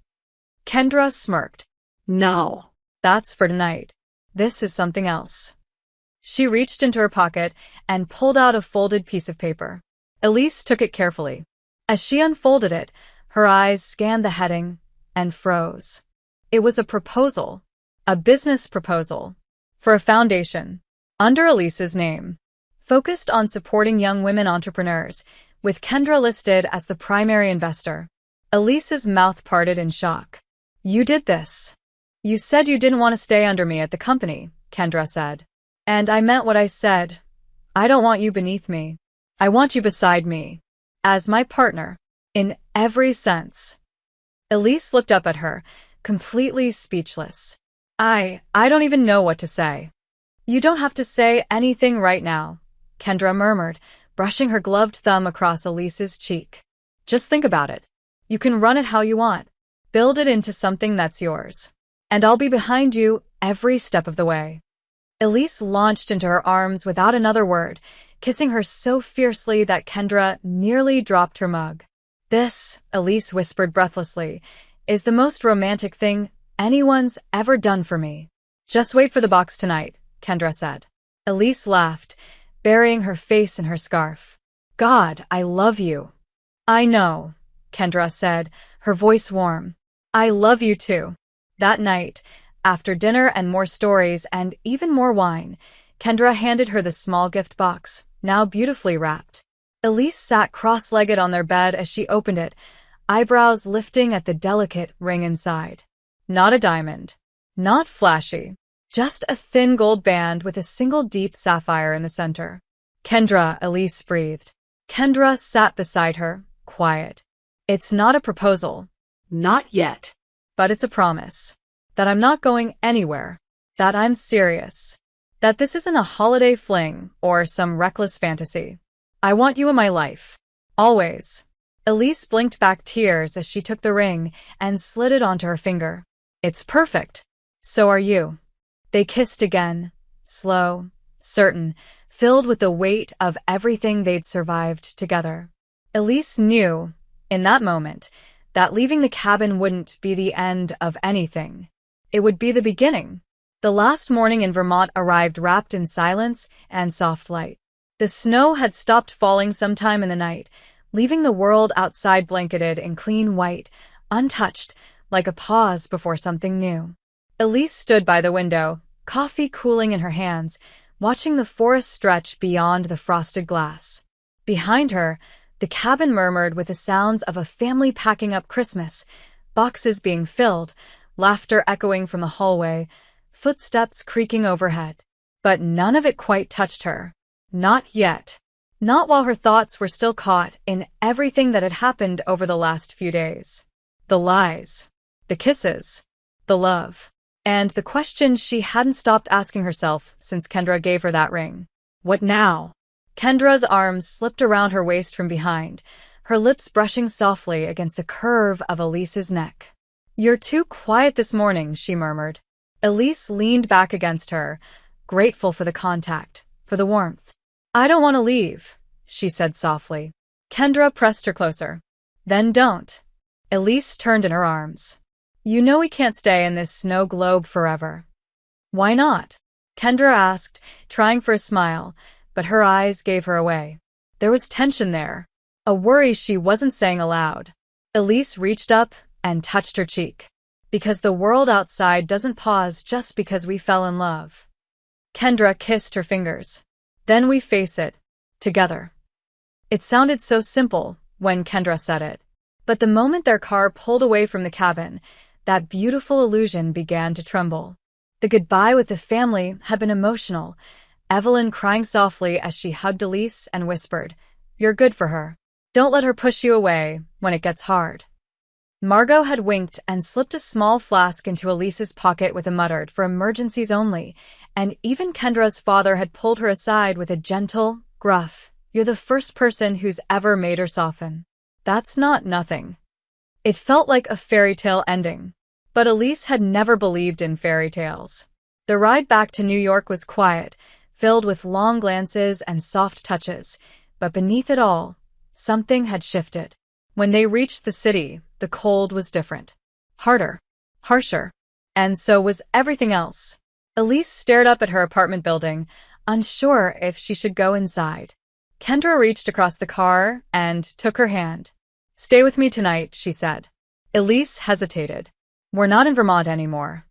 Kendra smirked. No. "That's for tonight. This is something else." She reached into her pocket and pulled out a folded piece of paper. Elise took it carefully. As she unfolded it, her eyes scanned the heading and froze. It was a proposal, a business proposal, for a foundation, under Elise's name, focused on supporting young women entrepreneurs, with Kendra listed as the primary investor. Elise's mouth parted in shock. "You did this. You said you didn't want to stay under me at the company," Kendra said. "And I meant what I said. I don't want you beneath me. I want you beside me. As my partner. In every sense." Elise looked up at her, completely speechless. I don't even know what to say." "You don't have to say anything right now," Kendra murmured, brushing her gloved thumb across Elise's cheek. "Just think about it. You can run it how you want. Build it into something that's yours. And I'll be behind you every step of the way." Elise launched into her arms without another word, kissing her so fiercely that Kendra nearly dropped her mug. "This," Elise whispered breathlessly, "is the most romantic thing anyone's ever done for me." "Just wait for the box tonight," Kendra said. Elise laughed, burying her face in her scarf. "God, I love you." "I know," Kendra said, her voice warm. "I love you too." That night, after dinner and more stories and even more wine, Kendra handed her the small gift box, now beautifully wrapped. Elise sat cross-legged on their bed as she opened it, eyebrows lifting at the delicate ring inside. Not a diamond. Not flashy. Just a thin gold band with a single deep sapphire in the center. "Kendra," Elise breathed. Kendra sat beside her, quiet. It's not a proposal, Not yet. but it's a promise. That I'm not going anywhere. That I'm serious. That this isn't a holiday fling or some reckless fantasy. I want you in my life. Always. Elise blinked back tears as she took the ring and slid it onto her finger. It's perfect. So are you. They kissed again, slow, certain, filled with the weight of everything they'd survived together. Elise knew, in that moment, that leaving the cabin wouldn't be the end of anything. It would be the beginning. The last morning in Vermont arrived wrapped in silence and soft light. The snow had stopped falling sometime in the night, leaving the world outside blanketed in clean white, untouched, like a pause before something new. Elise stood by the window, coffee cooling in her hands, watching the forest stretch beyond the frosted glass. Behind her, the cabin murmured with the sounds of a family packing up Christmas, boxes being filled, laughter echoing from the hallway, footsteps creaking overhead. But none of it quite touched her. Not yet. Not while her thoughts were still caught in everything that had happened over the last few days. The lies, the kisses, the love, and the questions she hadn't stopped asking herself since Kendra gave her that ring. What now? Kendra's arms slipped around her waist from behind, her lips brushing softly against the curve of Elise's neck. You're too quiet this morning, she murmured. Elise leaned back against her, grateful for the contact, for the warmth. I don't want to leave, she said softly. Kendra pressed her closer. Then don't. Elise turned in her arms. You know we can't stay in this snow globe forever. Why not? Kendra asked, trying for a smile, but her eyes gave her away. There was tension there, a worry she wasn't saying aloud. Elise reached up and touched her cheek. Because the world outside doesn't pause just because we fell in love. Kendra kissed her fingers. Then we face it, together. It sounded so simple when Kendra said it. But the moment their car pulled away from the cabin, that beautiful illusion began to tremble. The goodbye with the family had been emotional, Evelyn crying softly as she hugged Elise and whispered, You're good for her. Don't let her push you away when it gets hard. Margot had winked and slipped a small flask into Elise's pocket with a muttered, for emergencies only, and even Kendra's father had pulled her aside with a gentle, gruff, You're the first person who's ever made her soften. That's not nothing. It felt like a fairy tale ending. But Elise had never believed in fairy tales. The ride back to New York was quiet, filled with long glances and soft touches, but beneath it all, something had shifted. When they reached the city, the cold was different. Harder. Harsher. And so was everything else. Elise stared up at her apartment building, unsure if she should go inside. Kendra reached across the car and took her hand. Stay with me tonight, she said. Elise hesitated. We're not in Vermont anymore.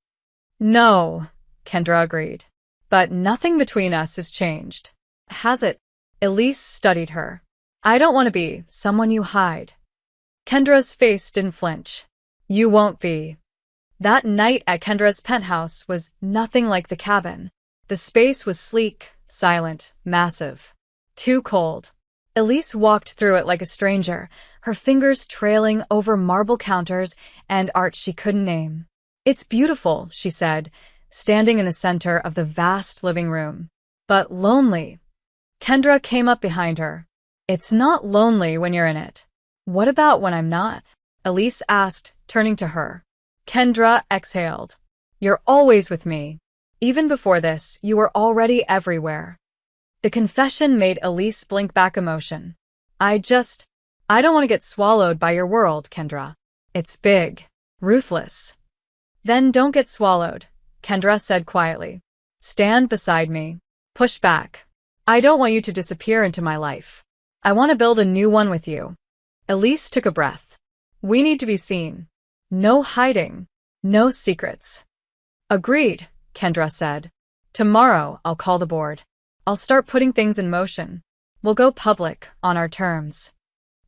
No, Kendra agreed. But nothing between us has changed. Has it? Elise studied her. I don't want to be someone you hide. Kendra's face didn't flinch. You won't be. That night at Kendra's penthouse was nothing like the cabin. The space was sleek, silent, massive. Too cold. Elise walked through it like a stranger, her fingers trailing over marble counters and art she couldn't name. It's beautiful, she said, standing in the center of the vast living room. But lonely. Kendra came up behind her. It's not lonely when you're in it. What about when I'm not? Elise asked, turning to her. Kendra exhaled. You're always with me. Even before this, you were already everywhere. The confession made Elise blink back emotion. I don't want to get swallowed by your world, Kendra. It's big. Ruthless. Then don't get swallowed, Kendra said quietly. Stand beside me. Push back. I don't want you to disappear into my life. I want to build a new one with you. Elise took a breath. We need to be seen. No hiding. No secrets. Agreed, Kendra said. Tomorrow I'll call the board. I'll start putting things in motion. We'll go public on our terms.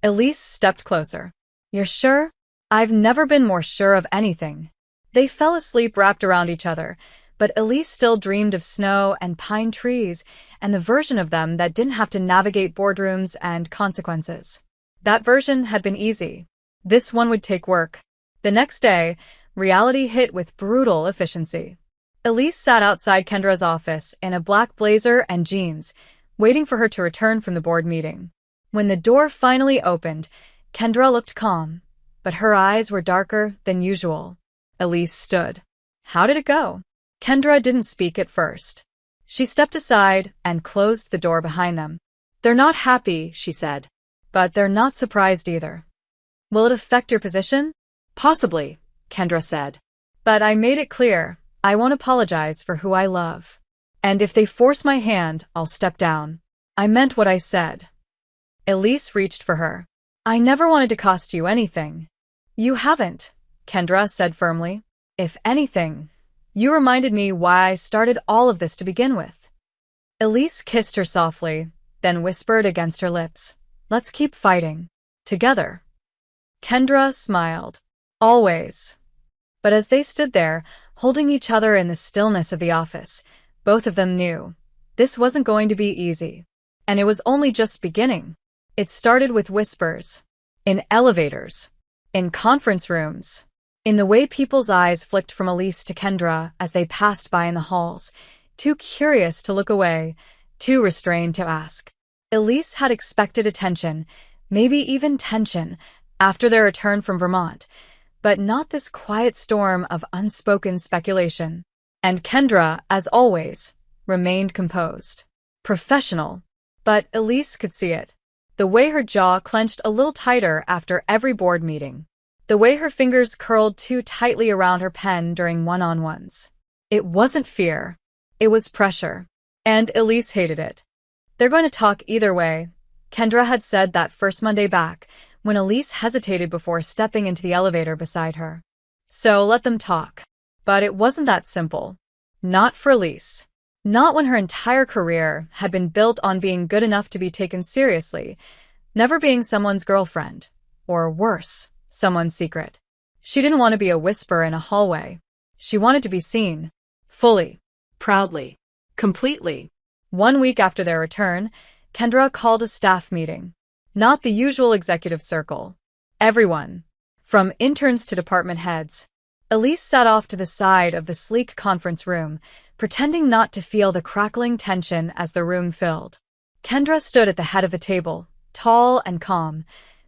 Elise stepped closer. You're sure? I've never been more sure of anything. They fell asleep wrapped around each other, But Elise still dreamed of snow and pine trees and the version of them that didn't have to navigate boardrooms and consequences. That version had been easy. This one would take work. The next day, reality hit with brutal efficiency. Elise sat outside Kendra's office in a black blazer and jeans, waiting for her to return from the board meeting. When the door finally opened, Kendra looked calm, but her eyes were darker than usual. Elise stood. How did it go? Kendra didn't speak at first. She stepped aside and closed the door behind them. They're not happy, she said. But they're not surprised either. Will it affect your position? Possibly, Kendra said. But I made it clear, I won't apologize for who I love. And if they force my hand, I'll step down. I meant what I said. Elise reached for her. I never wanted to cost you anything. You haven't, Kendra said firmly. If anything, you reminded me why I started all of this to begin with. Elise kissed her softly, then whispered against her lips, let's keep fighting. Together. Kendra smiled. Always. But as they stood there, holding each other in the stillness of the office, both of them knew this wasn't going to be easy. And it was only just beginning. It started with whispers. In elevators. In conference rooms. In the way people's eyes flicked from Elise to Kendra as they passed by in the halls, too curious to look away, too restrained to ask. Elise had expected attention, maybe even tension, after their return from Vermont, but not this quiet storm of unspoken speculation. And Kendra, as always, remained composed. Professional. But Elise could see it. The way her jaw clenched a little tighter after every board meeting. The way her fingers curled too tightly around her pen during one-on-ones. It wasn't fear. It was pressure. And Elise hated it. They're going to talk either way, Kendra had said that first Monday back, when Elise hesitated before stepping into the elevator beside her. So let them talk. But it wasn't that simple. Not for Elise. Not when her entire career had been built on being good enough to be taken seriously, never being someone's girlfriend, or worse, someone's secret. She didn't want to be a whisper in a hallway. She wanted to be seen. Fully. Proudly. Completely. 1 week after their return, Kendra called a staff meeting. Not the usual executive circle. Everyone. From interns to department heads. Elise sat off to the side of the sleek conference room, pretending not to feel the crackling tension as the room filled. Kendra stood at the head of the table, tall and calm,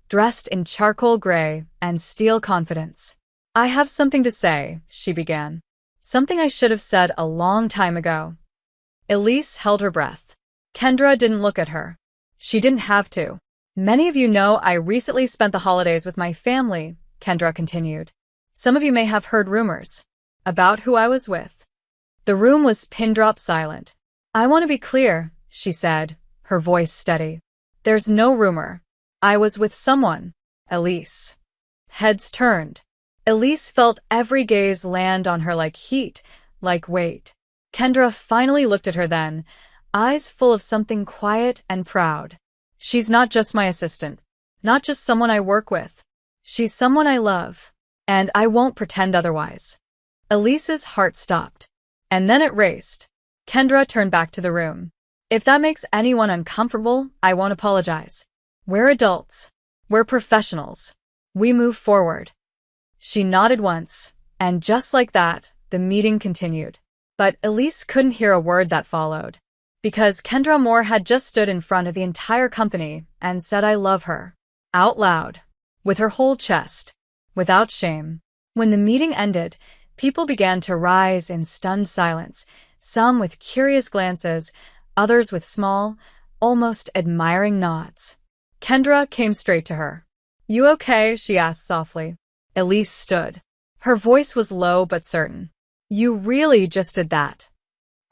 dressed in charcoal gray and steel confidence. I have something to say, she began. Something I should have said a long time ago. Elise held her breath. Kendra didn't look at her. She didn't have to. Many of you know I recently spent the holidays with my family, Kendra continued. Some of you may have heard rumors about who I was with. The room was pin-drop silent. I want to be clear, she said, her voice steady. There's no rumor. I was with someone. Elise. Heads turned. Elise felt every gaze land on her like heat, like weight. Kendra finally looked at her then, eyes full of something quiet and proud. She's not just my assistant. Not just someone I work with. She's someone I love. And I won't pretend otherwise. Elise's heart stopped. And then it raced. Kendra turned back to the room. If that makes anyone uncomfortable, I won't apologize. We're adults. We're professionals. We move forward. She nodded once, and just like that, the meeting continued. But Elise couldn't hear a word that followed. Because Kendra Moore had just stood in front of the entire company and said I love her. Out loud. With her whole chest. Without shame. When the meeting ended, people began to rise in stunned silence, some with curious glances, others with small, almost admiring nods. Kendra came straight to her. You okay? She asked softly. Elise stood. Her voice was low but certain. You really just did that.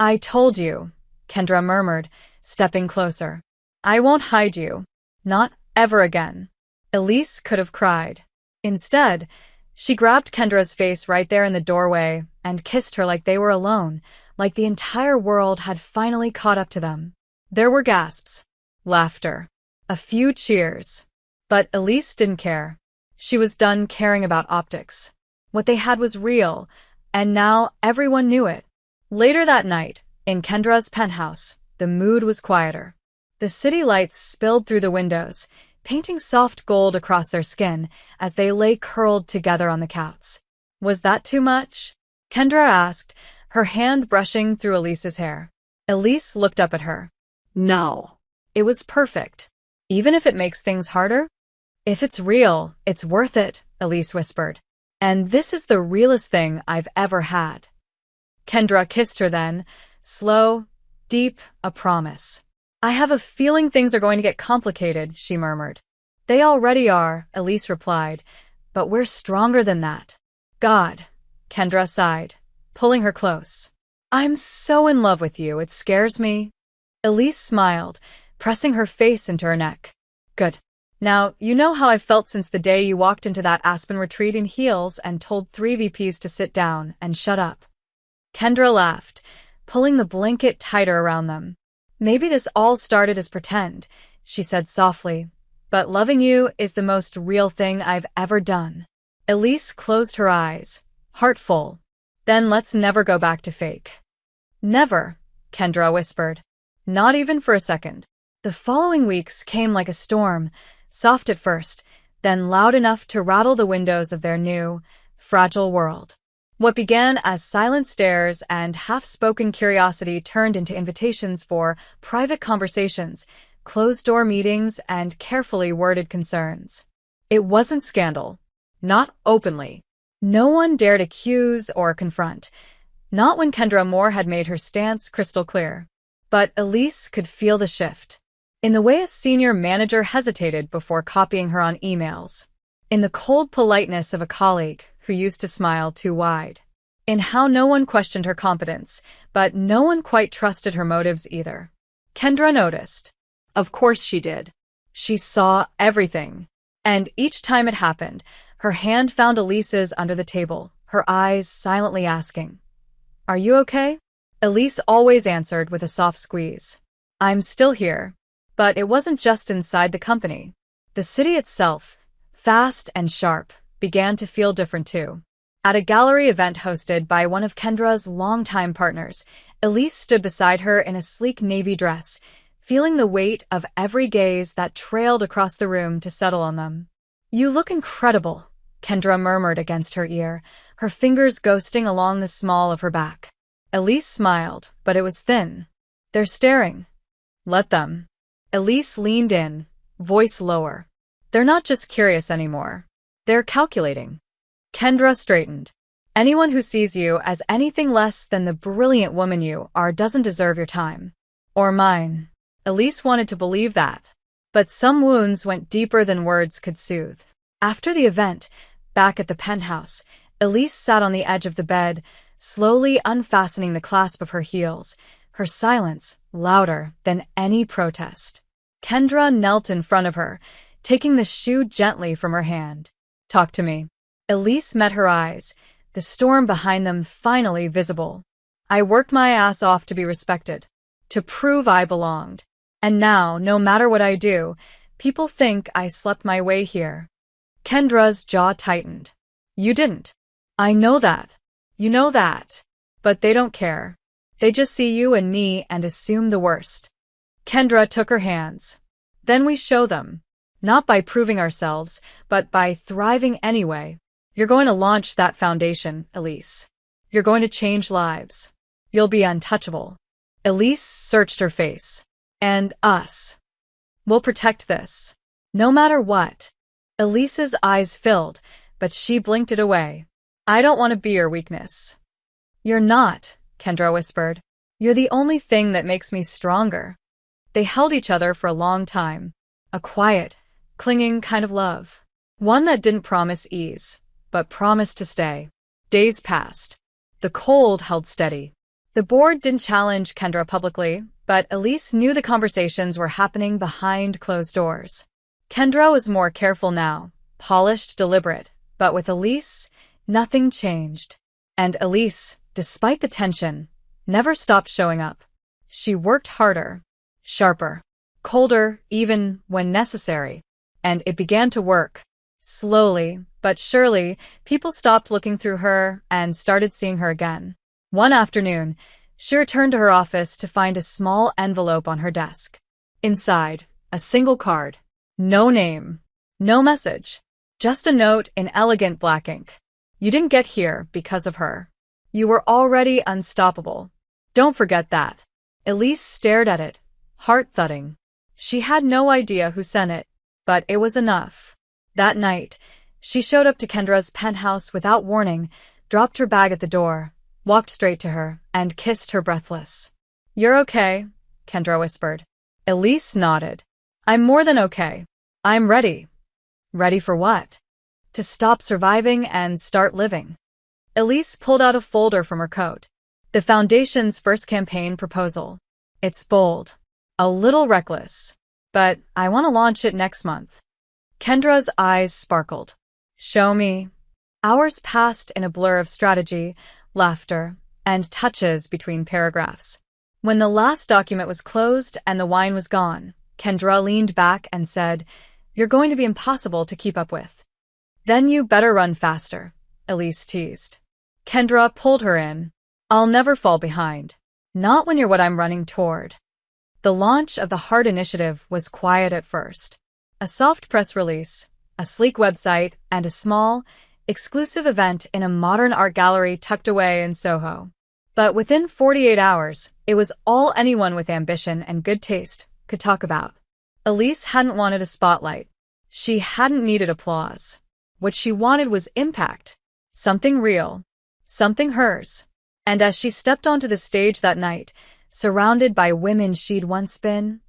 I told you, Kendra murmured, stepping closer. I won't hide you. Not ever again. Elise could have cried. Instead, she grabbed Kendra's face right there in the doorway and kissed her like they were alone, like the entire world had finally caught up to them. There were gasps, laughter, a few cheers. But Elise didn't care. She was done caring about optics. What they had was real, and now everyone knew it. Later that night, in Kendra's penthouse, the mood was quieter. The city lights spilled through the windows, painting soft gold across their skin as they lay curled together on the couch. Was that too much? Kendra asked, her hand brushing through Elise's hair. Elise looked up at her. No. It was perfect. Even if it makes things harder? If it's real, it's worth it, Elise whispered. And this is the realest thing I've ever had. Kendra kissed her then, slow, deep, a promise. I have a feeling things are going to get complicated, she murmured. They already are, Elise replied, but we're stronger than that. God, Kendra sighed, pulling her close. I'm so in love with you, it scares me. Elise smiled, pressing her face into her neck. Good. Now, you know how I've felt since the day you walked into that Aspen retreat in heels and told 3 VPs to sit down and shut up. Kendra laughed, pulling the blanket tighter around them. Maybe this all started as pretend, she said softly, but loving you is the most real thing I've ever done. Elise closed her eyes, heart full. Then let's never go back to fake. Never, Kendra whispered. Not even for a second. The following weeks came like a storm, soft at first, then loud enough to rattle the windows of their new, fragile world. What began as silent stares and half-spoken curiosity turned into invitations for private conversations, closed-door meetings, and carefully worded concerns. It wasn't scandal. Not openly. No one dared accuse or confront. Not when Kendra Moore had made her stance crystal clear. But Elise could feel the shift. In the way a senior manager hesitated before copying her on emails. In the cold politeness of a colleague who used to smile too wide. In how no one questioned her competence, but no one quite trusted her motives either. Kendra noticed. Of course she did. She saw everything. And each time it happened, her hand found Elise's under the table, her eyes silently asking, Are you okay? Elise always answered with a soft squeeze. I'm still here. But it wasn't just inside the company. The city itself, fast and sharp, began to feel different too. At a gallery event hosted by one of Kendra's longtime partners, Elise stood beside her in a sleek navy dress, feeling the weight of every gaze that trailed across the room to settle on them. You look incredible, Kendra murmured against her ear, her fingers ghosting along the small of her back. Elise smiled, but it was thin. They're staring. Let them. Elise leaned in, voice lower. They're not just curious anymore. They're calculating. Kendra straightened. Anyone who sees you as anything less than the brilliant woman you are doesn't deserve your time. Or mine. Elise wanted to believe that. But some wounds went deeper than words could soothe. After the event, back at the penthouse, Elise sat on the edge of the bed, slowly unfastening the clasp of her heels, her silence louder than any protest. Kendra knelt in front of her, taking the shoe gently from her hand. Talk to me. Elise met her eyes, the storm behind them finally visible. I worked my ass off to be respected, to prove I belonged. And now, no matter what I do, people think I slept my way here. Kendra's jaw tightened. You didn't. I know that. You know that. But they don't care. They just see you and me and assume the worst. Kendra took her hands. Then we show them. Not by proving ourselves, but by thriving anyway. You're going to launch that foundation, Elise. You're going to change lives. You'll be untouchable. Elise searched her face. And us. We'll protect this. No matter what. Elise's eyes filled, but she blinked it away. I don't want to be your weakness. You're not, Kendra whispered. You're the only thing that makes me stronger. They held each other for a long time. A quiet, clinging kind of love. One that didn't promise ease, but promised to stay. Days passed. The cold held steady. The board didn't challenge Kendra publicly, but Elise knew the conversations were happening behind closed doors. Kendra was more careful now, polished, deliberate, but with Elise, nothing changed. And Elise, despite the tension, never stopped showing up. She worked harder, sharper, colder, even when necessary. And it began to work. Slowly, but surely, people stopped looking through her and started seeing her again. One afternoon, She returned to her office to find a small envelope on her desk. Inside, a single card. No name. No message. Just a note in elegant black ink. You didn't get here because of her. You were already unstoppable. Don't forget that. Elise stared at it, heart thudding. She had no idea who sent it, but it was enough. That night, she showed up to Kendra's penthouse without warning, dropped her bag at the door, walked straight to her, and kissed her breathless. "You're okay," Kendra whispered. Elise nodded. "I'm more than okay. I'm ready." Ready for what? To stop surviving and start living. Elise pulled out a folder from her coat. The Foundation's first campaign proposal. It's bold. A little reckless. But I want to launch it next month. Kendra's eyes sparkled. "Show me." Hours passed in a blur of strategy, laughter, and touches between paragraphs. When the last document was closed and the wine was gone, Kendra leaned back and said, "You're going to be impossible to keep up with." "Then you better run faster," Elise teased. Kendra pulled her in. "I'll never fall behind. Not when you're what I'm running toward." The launch of the Heart Initiative was quiet at first. A soft press release, a sleek website, and a small, exclusive event in a modern art gallery tucked away in Soho. But within 48 hours, it was all anyone with ambition and good taste could talk about. Elise hadn't wanted a spotlight. She hadn't needed applause. What she wanted was impact. Something real. Something hers. And as she stepped onto the stage that night, surrounded by women she'd once been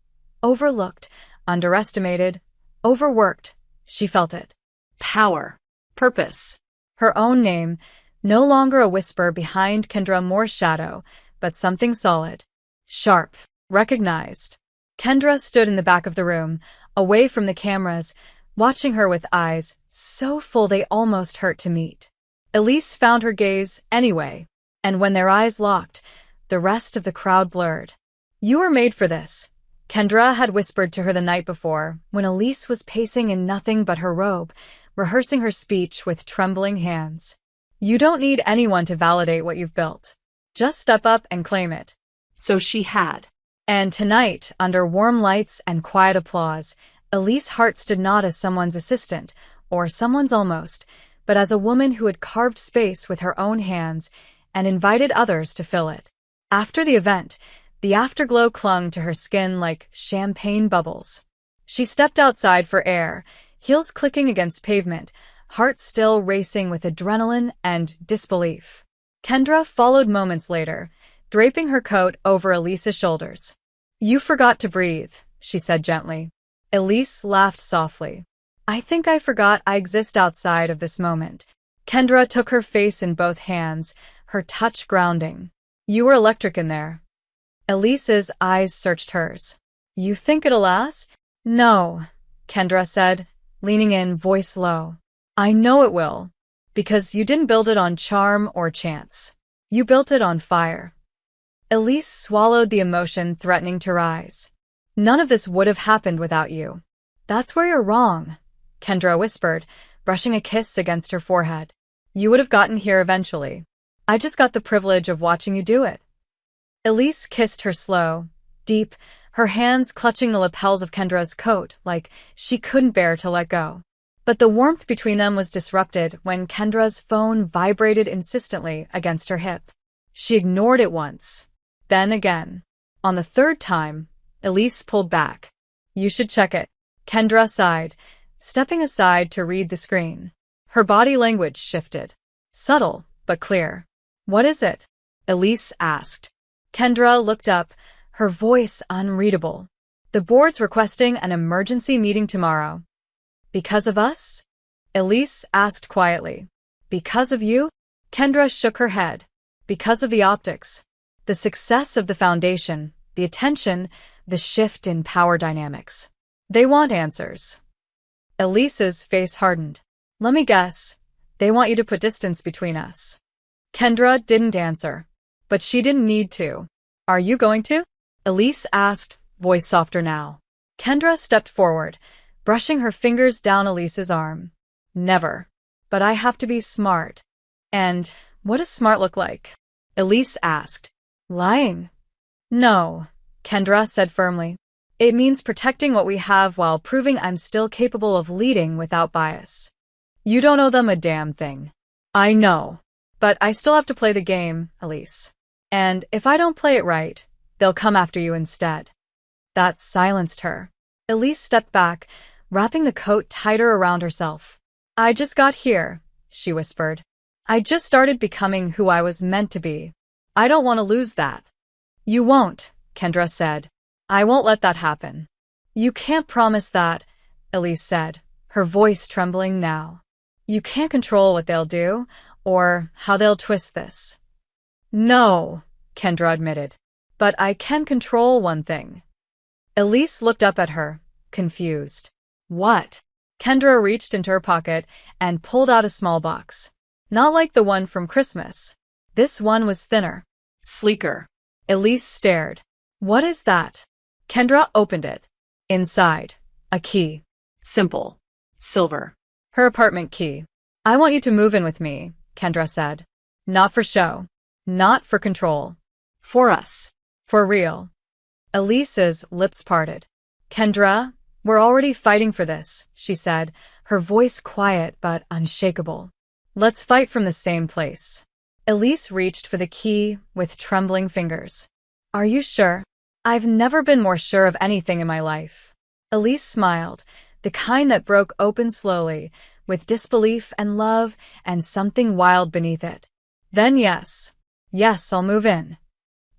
overlooked, underestimated, overworked, she felt it. Power. Purpose. Her own name, no longer a whisper behind Kendra Moore's shadow, but something solid. Sharp. Recognized. Kendra stood in the back of the room, away from the cameras, watching her with eyes so full they almost hurt to meet. Elise found her gaze anyway, and when their eyes locked, the rest of the crowd blurred. "You were made for this," Kendra had whispered to her the night before, when Elise was pacing in nothing but her robe, rehearsing her speech with trembling hands. "You don't need anyone to validate what you've built. Just step up and claim it." So she had. And tonight, under warm lights and quiet applause, Elise Hart stood not as someone's assistant, or someone's almost, but as a woman who had carved space with her own hands and invited others to fill it. After the event, the afterglow clung to her skin like champagne bubbles. She stepped outside for air, heels clicking against pavement, heart still racing with adrenaline and disbelief. Kendra followed moments later, draping her coat over Elise's shoulders. "You forgot to breathe," she said gently. Elise laughed softly. "I think I forgot I exist outside of this moment." Kendra took her face in both hands, her touch grounding. "You were electric in there." Elise's eyes searched hers. "You think it'll last?" "No," Kendra said, leaning in, voice low. "I know it will. Because you didn't build it on charm or chance. You built it on fire." Elise swallowed the emotion threatening to rise. "None of this would have happened without you." "That's where you're wrong," Kendra whispered, brushing a kiss against her forehead. "You would have gotten here eventually. I just got the privilege of watching you do it." Elise kissed her slow, deep, her hands clutching the lapels of Kendra's coat like she couldn't bear to let go. But the warmth between them was disrupted when Kendra's phone vibrated insistently against her hip. She ignored it once, then again. On the third time, Elise pulled back. "You should check it." Kendra sighed, stepping aside to read the screen. Her body language shifted. Subtle, but clear. "What is it?" Elise asked. Kendra looked up, her voice unreadable. "The board's requesting an emergency meeting tomorrow." "Because of us?" Elise asked quietly. "Because of you?" Kendra shook her head. "Because of the optics. The success of the Foundation, the attention, the shift in power dynamics. They want answers." Elise's face hardened. "Let me guess. They want you to put distance between us." Kendra didn't answer. But she didn't need to. "Are you going to?" Elise asked, voice softer now. Kendra stepped forward, brushing her fingers down Elise's arm. "Never. But I have to be smart." "And what does smart look like?" Elise asked. Lying? No, Kendra said firmly. It means protecting what we have while proving I'm still capable of leading without bias. You don't owe them a damn thing. I know. But I still have to play the game, Elise. And if I don't play it right, they'll come after you instead. That silenced her. Elise stepped back, wrapping the coat tighter around herself. I just got here, she whispered. I just started becoming who I was meant to be. I don't want to lose that. You won't, Kendra said. I won't let that happen. You can't promise that, Elise said, her voice trembling now. You can't control what they'll do, or how they'll twist this. No, Kendra admitted. But I can control one thing. Elise looked up at her, confused. What? Kendra reached into her pocket and pulled out a small box. Not like the one from Christmas. This one was thinner. Sleeker. Elise stared. What is that? Kendra opened it. Inside, a key. Simple. Silver. Her apartment key. I want you to move in with me, Kendra said. Not for show. Not for control. For us. For real. Elise's lips parted. Kendra, we're already fighting for this, she said, her voice quiet but unshakable. Let's fight from the same place. Elise reached for the key with trembling fingers. Are you sure? I've never been more sure of anything in my life. Elise smiled, the kind that broke open slowly, with disbelief and love and something wild beneath it. Then yes. Yes, I'll move in.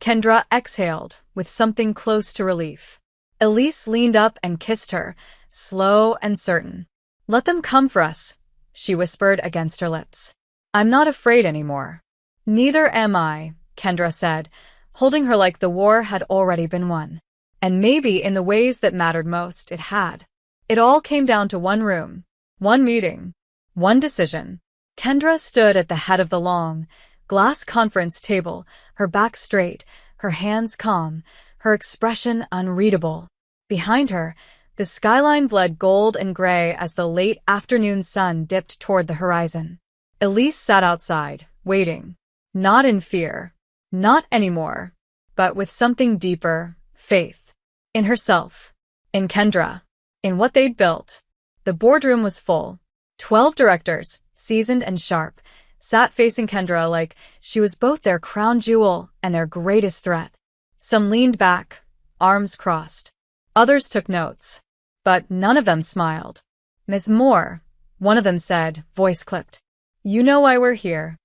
Kendra exhaled, with something close to relief. Elise leaned up and kissed her, slow and certain. Let them come for us, she whispered against her lips. I'm not afraid anymore. Neither am I, Kendra said, holding her like the war had already been won. And maybe in the ways that mattered most, it had. It all came down to one room, one meeting, one decision. Kendra stood at the head of the long, glass conference table, her back straight, her hands calm, her expression unreadable. Behind her, the skyline bled gold and gray as the late afternoon sun dipped toward the horizon. Elise sat outside, waiting. Not in fear. Not anymore. But with something deeper, faith. In herself. In Kendra. In what they'd built. The boardroom was full. 12 directors, seasoned and sharp, sat facing Kendra like she was both their crown jewel and their greatest threat. Some leaned back, arms crossed. Others took notes. But none of them smiled. Ms. Moore, one of them said, voice clipped. You know why we're here.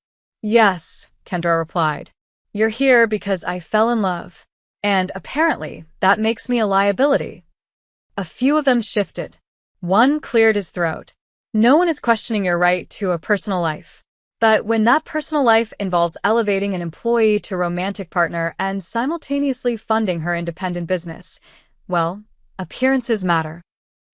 Yes, Kendra replied. You're here because I fell in love. And apparently, that makes me a liability. A few of them shifted. One cleared his throat. No one is questioning your right to a personal life. But when that personal life involves elevating an employee to romantic partner and simultaneously funding her independent business, well, appearances matter.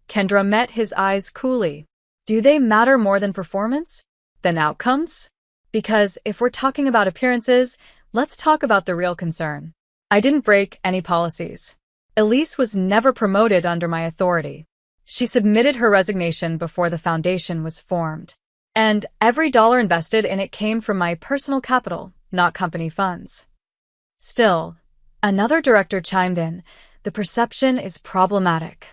Kendra met his eyes coolly. Do they matter more than performance? Than outcomes? Because if we're talking about appearances, let's talk about the real concern. I didn't break any policies. Elise was never promoted under my authority. She submitted her resignation before the foundation was formed. And every dollar invested in it came from my personal capital, not company funds. Still, another director chimed in, the perception is problematic.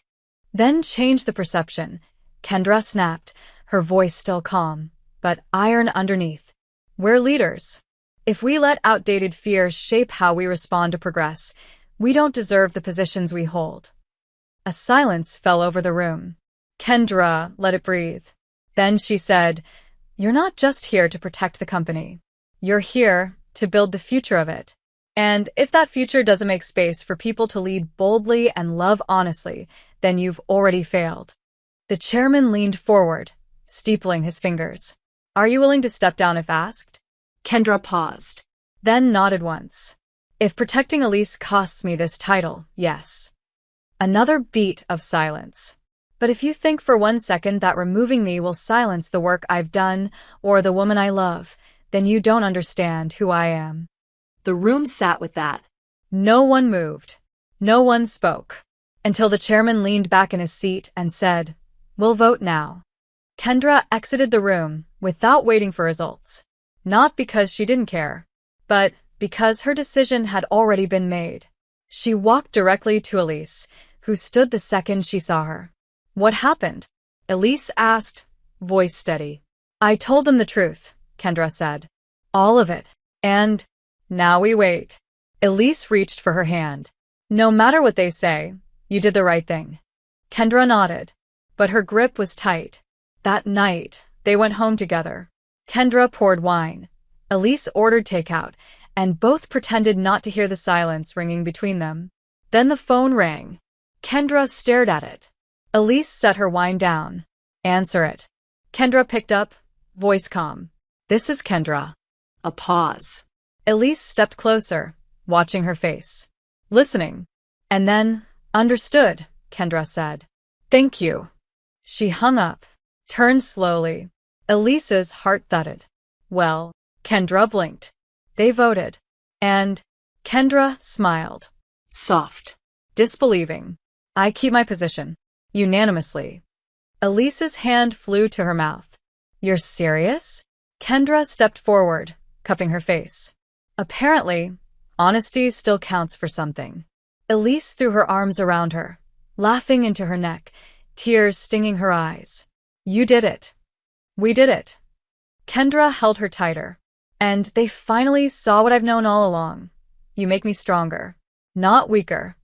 Then change the perception, Kendra snapped, her voice still calm, but iron underneath. We're leaders. If we let outdated fears shape how we respond to progress, we don't deserve the positions we hold. A silence fell over the room. Kendra let it breathe. Then she said, You're not just here to protect the company. You're here to build the future of it. And if that future doesn't make space for people to lead boldly and love honestly, then you've already failed. The chairman leaned forward, steepling his fingers. Are you willing to step down if asked? Kendra paused. Then nodded once. If protecting Elise costs me this title, yes. Another beat of silence. But if you think for 1 second that removing me will silence the work I've done or the woman I love, then you don't understand who I am. The room sat with that. No one moved. No one spoke. Until the chairman leaned back in his seat and said, We'll vote now. Kendra exited the room without waiting for results. Not because she didn't care, but because her decision had already been made. She walked directly to Elise, who stood the second she saw her. "What happened?" Elise asked, voice steady. "I told them the truth," Kendra said. "All of it. And now we wait." Elise reached for her hand. "No matter what they say, you did the right thing." Kendra nodded, but her grip was tight. That night, they went home together. Kendra poured wine. Elise ordered takeout, and both pretended not to hear the silence ringing between them. Then the phone rang. Kendra stared at it. Elise set her wine down. "Answer it." Kendra picked up, voice calm. "This is Kendra." A pause. Elise stepped closer, watching her face. "Listening." And then, "Understood," Kendra said. "Thank you." She hung up, turned slowly. Elise's heart thudded. Well, Kendra blinked. They voted. And Kendra smiled. Soft. Disbelieving. "I keep my position." Unanimously. Elise's hand flew to her mouth. "You're serious?" Kendra stepped forward, cupping her face. Apparently, honesty still counts for something. Elise threw her arms around her, laughing into her neck, tears stinging her eyes. "You did it. We did it." Kendra held her tighter. "And they finally saw what I've known all along. You make me stronger, not weaker."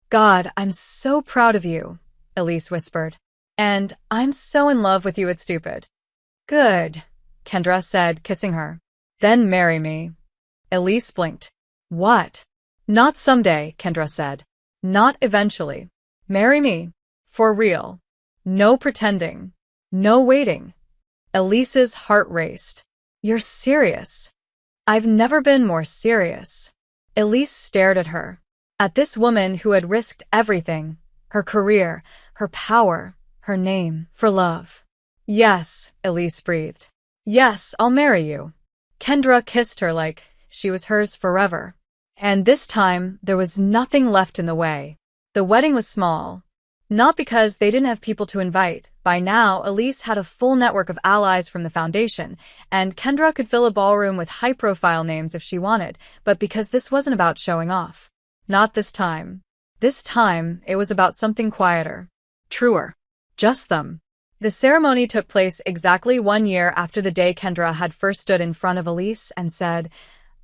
"God, I'm so proud of you," Elise whispered. "And I'm so in love with you it's stupid." "Good," Kendra said, kissing her. "Then marry me." Elise blinked. "What?" "Not someday," Kendra said. "Not eventually. Marry me. For real. No pretending. No waiting." Elise's heart raced. "You're serious?" "I've never been more serious." Elise stared at her. At this woman who had risked everything, her career, her power, her name, for love. "Yes," Elise breathed. "Yes, I'll marry you." Kendra kissed her like she was hers forever. And this time, there was nothing left in the way. The wedding was small. Not because they didn't have people to invite. By now, Elise had a full network of allies from the foundation, and Kendra could fill a ballroom with high-profile names if she wanted, but because this wasn't about showing off. Not this time. This time, it was about something quieter. Truer. Just them. The ceremony took place exactly 1 year after the day Kendra had first stood in front of Elise and said,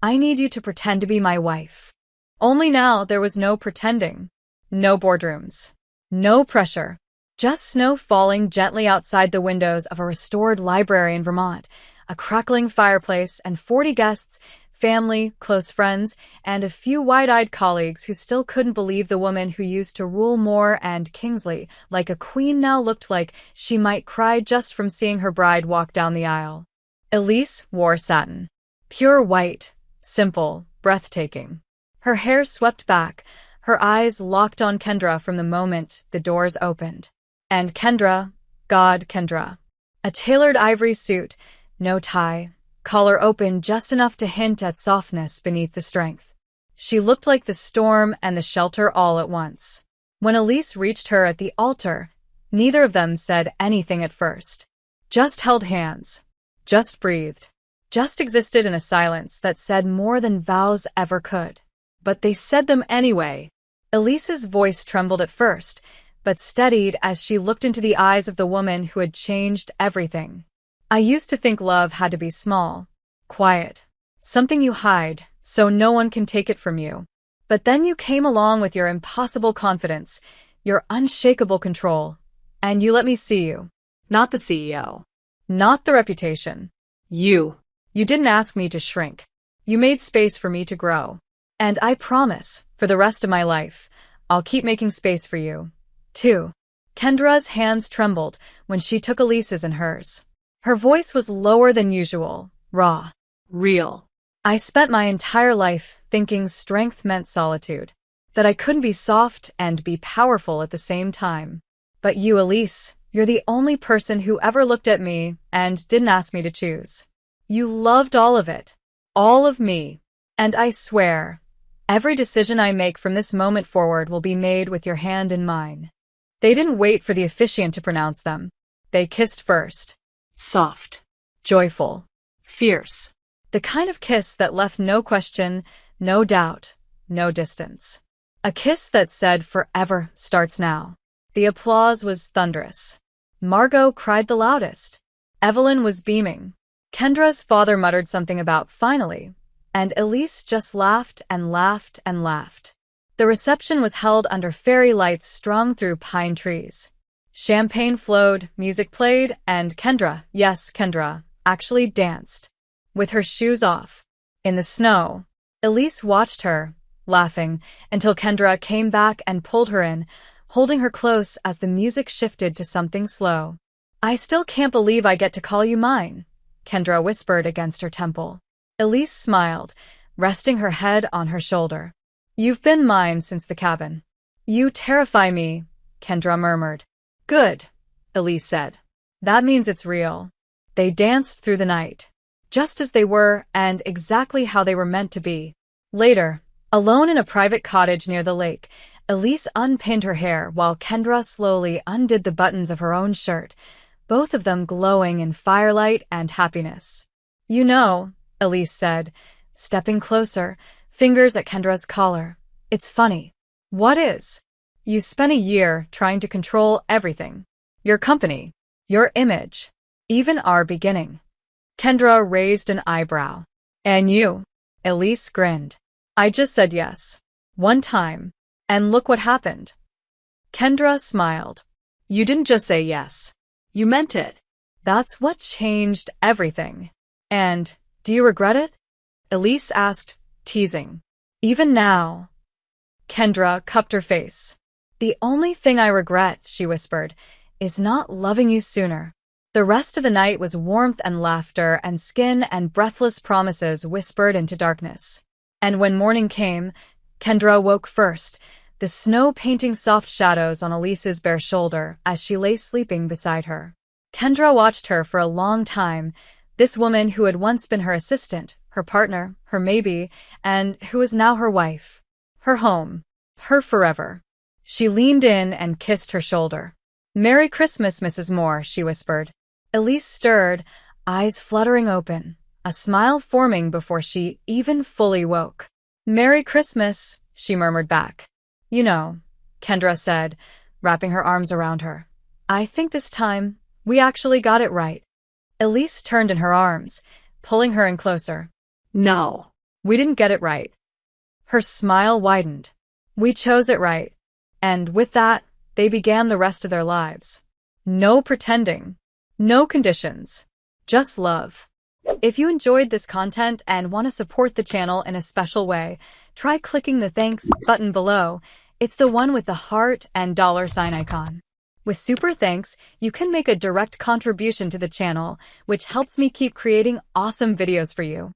"I need you to pretend to be my wife." Only now there was no pretending. No boardrooms. No pressure. Just snow falling gently outside the windows of a restored library in Vermont, a crackling fireplace, and 40 guests, family, close friends, and a few wide-eyed colleagues who still couldn't believe the woman who used to rule Moore and Kingsley like a queen now looked like she might cry just from seeing her bride walk down the aisle. Elise wore satin. Pure white, simple, breathtaking. Her hair swept back, her eyes locked on Kendra from the moment the doors opened. And Kendra, Kendra. A tailored ivory suit, no tie, collar open just enough to hint at softness beneath the strength. She looked like the storm and the shelter all at once. When Elise reached her at the altar, neither of them said anything at first. Just held hands. Just breathed. Just existed in a silence that said more than vows ever could. But they said them anyway. Elise's voice trembled at first, but steadied as she looked into the eyes of the woman who had changed everything. "I used to think love had to be small, quiet, something you hide so no one can take it from you. But then you came along with your impossible confidence, your unshakable control, and you let me see you." Not the CEO. Not the reputation. You. You didn't ask me to shrink. You made space for me to grow. And I promise, for the rest of my life, I'll keep making space for you, too. Kendra's hands trembled when she took Elise's in hers. Her voice was lower than usual, raw. Real. "I spent my entire life thinking strength meant solitude, that I couldn't be soft and be powerful at the same time. But you, Elise, you're the only person who ever looked at me and didn't ask me to choose. You loved all of it, all of me, and I swear, every decision I make from this moment forward will be made with your hand in mine." They didn't wait for the officiant to pronounce them. They kissed first. Soft. Joyful. Fierce. The kind of kiss that left no question, no doubt, no distance. A kiss that said forever starts now. The applause was thunderous. Margot cried the loudest. Evelyn was beaming. Kendra's father muttered something about finally, and Elise just laughed and laughed and laughed. The reception was held under fairy lights strung through pine trees. Champagne flowed, music played, and Kendra, yes, Kendra, actually danced. With her shoes off. In the snow. Elise watched her, laughing, until Kendra came back and pulled her in, holding her close as the music shifted to something slow. I still can't believe I get to call you mine, Kendra whispered against her temple. Elise smiled, resting her head on her shoulder. You've been mine since the cabin. You terrify me, Kendra murmured. Good, Elise said. That means it's real. They danced through the night. Just as they were and exactly how they were meant to be. Later, alone in a private cottage near the lake, Elise unpinned her hair while Kendra slowly undid the buttons of her own shirt, both of them glowing in firelight and happiness. You know, Elise said, stepping closer, fingers at Kendra's collar. It's funny. What is? You spent a year trying to control everything. Your company, your image, even our beginning. Kendra raised an eyebrow. And you? Elise grinned. I just said yes. One time. And look what happened. Kendra smiled. You didn't just say yes. You meant it. That's what changed everything. And, do you regret it? Elise asked, teasing. Even now. Kendra cupped her face. The only thing I regret, she whispered, is not loving you sooner. The rest of the night was warmth and laughter and skin and breathless promises whispered into darkness. And when morning came, Kendra woke first, the snow painting soft shadows on Elise's bare shoulder as she lay sleeping beside her. Kendra watched her for a long time, this woman who had once been her assistant, her partner, her maybe, and who was now her wife. Her home. Her forever. She leaned in and kissed her shoulder. Merry Christmas, Mrs. Moore, she whispered. Elise stirred, eyes fluttering open, a smile forming before she even fully woke. Merry Christmas, she murmured back. You know, Kendra said, wrapping her arms around her. I think this time, we actually got it right. Elise turned in her arms, pulling her in closer. No, we didn't get it right. Her smile widened. We chose it right. And with that, they began the rest of their lives. No pretending. No conditions. Just love. If you enjoyed this content and want to support the channel in a special way, try clicking the thanks button below. It's the one with the heart and $sign icon. With super thanks, you can make a direct contribution to the channel, which helps me keep creating awesome videos for you.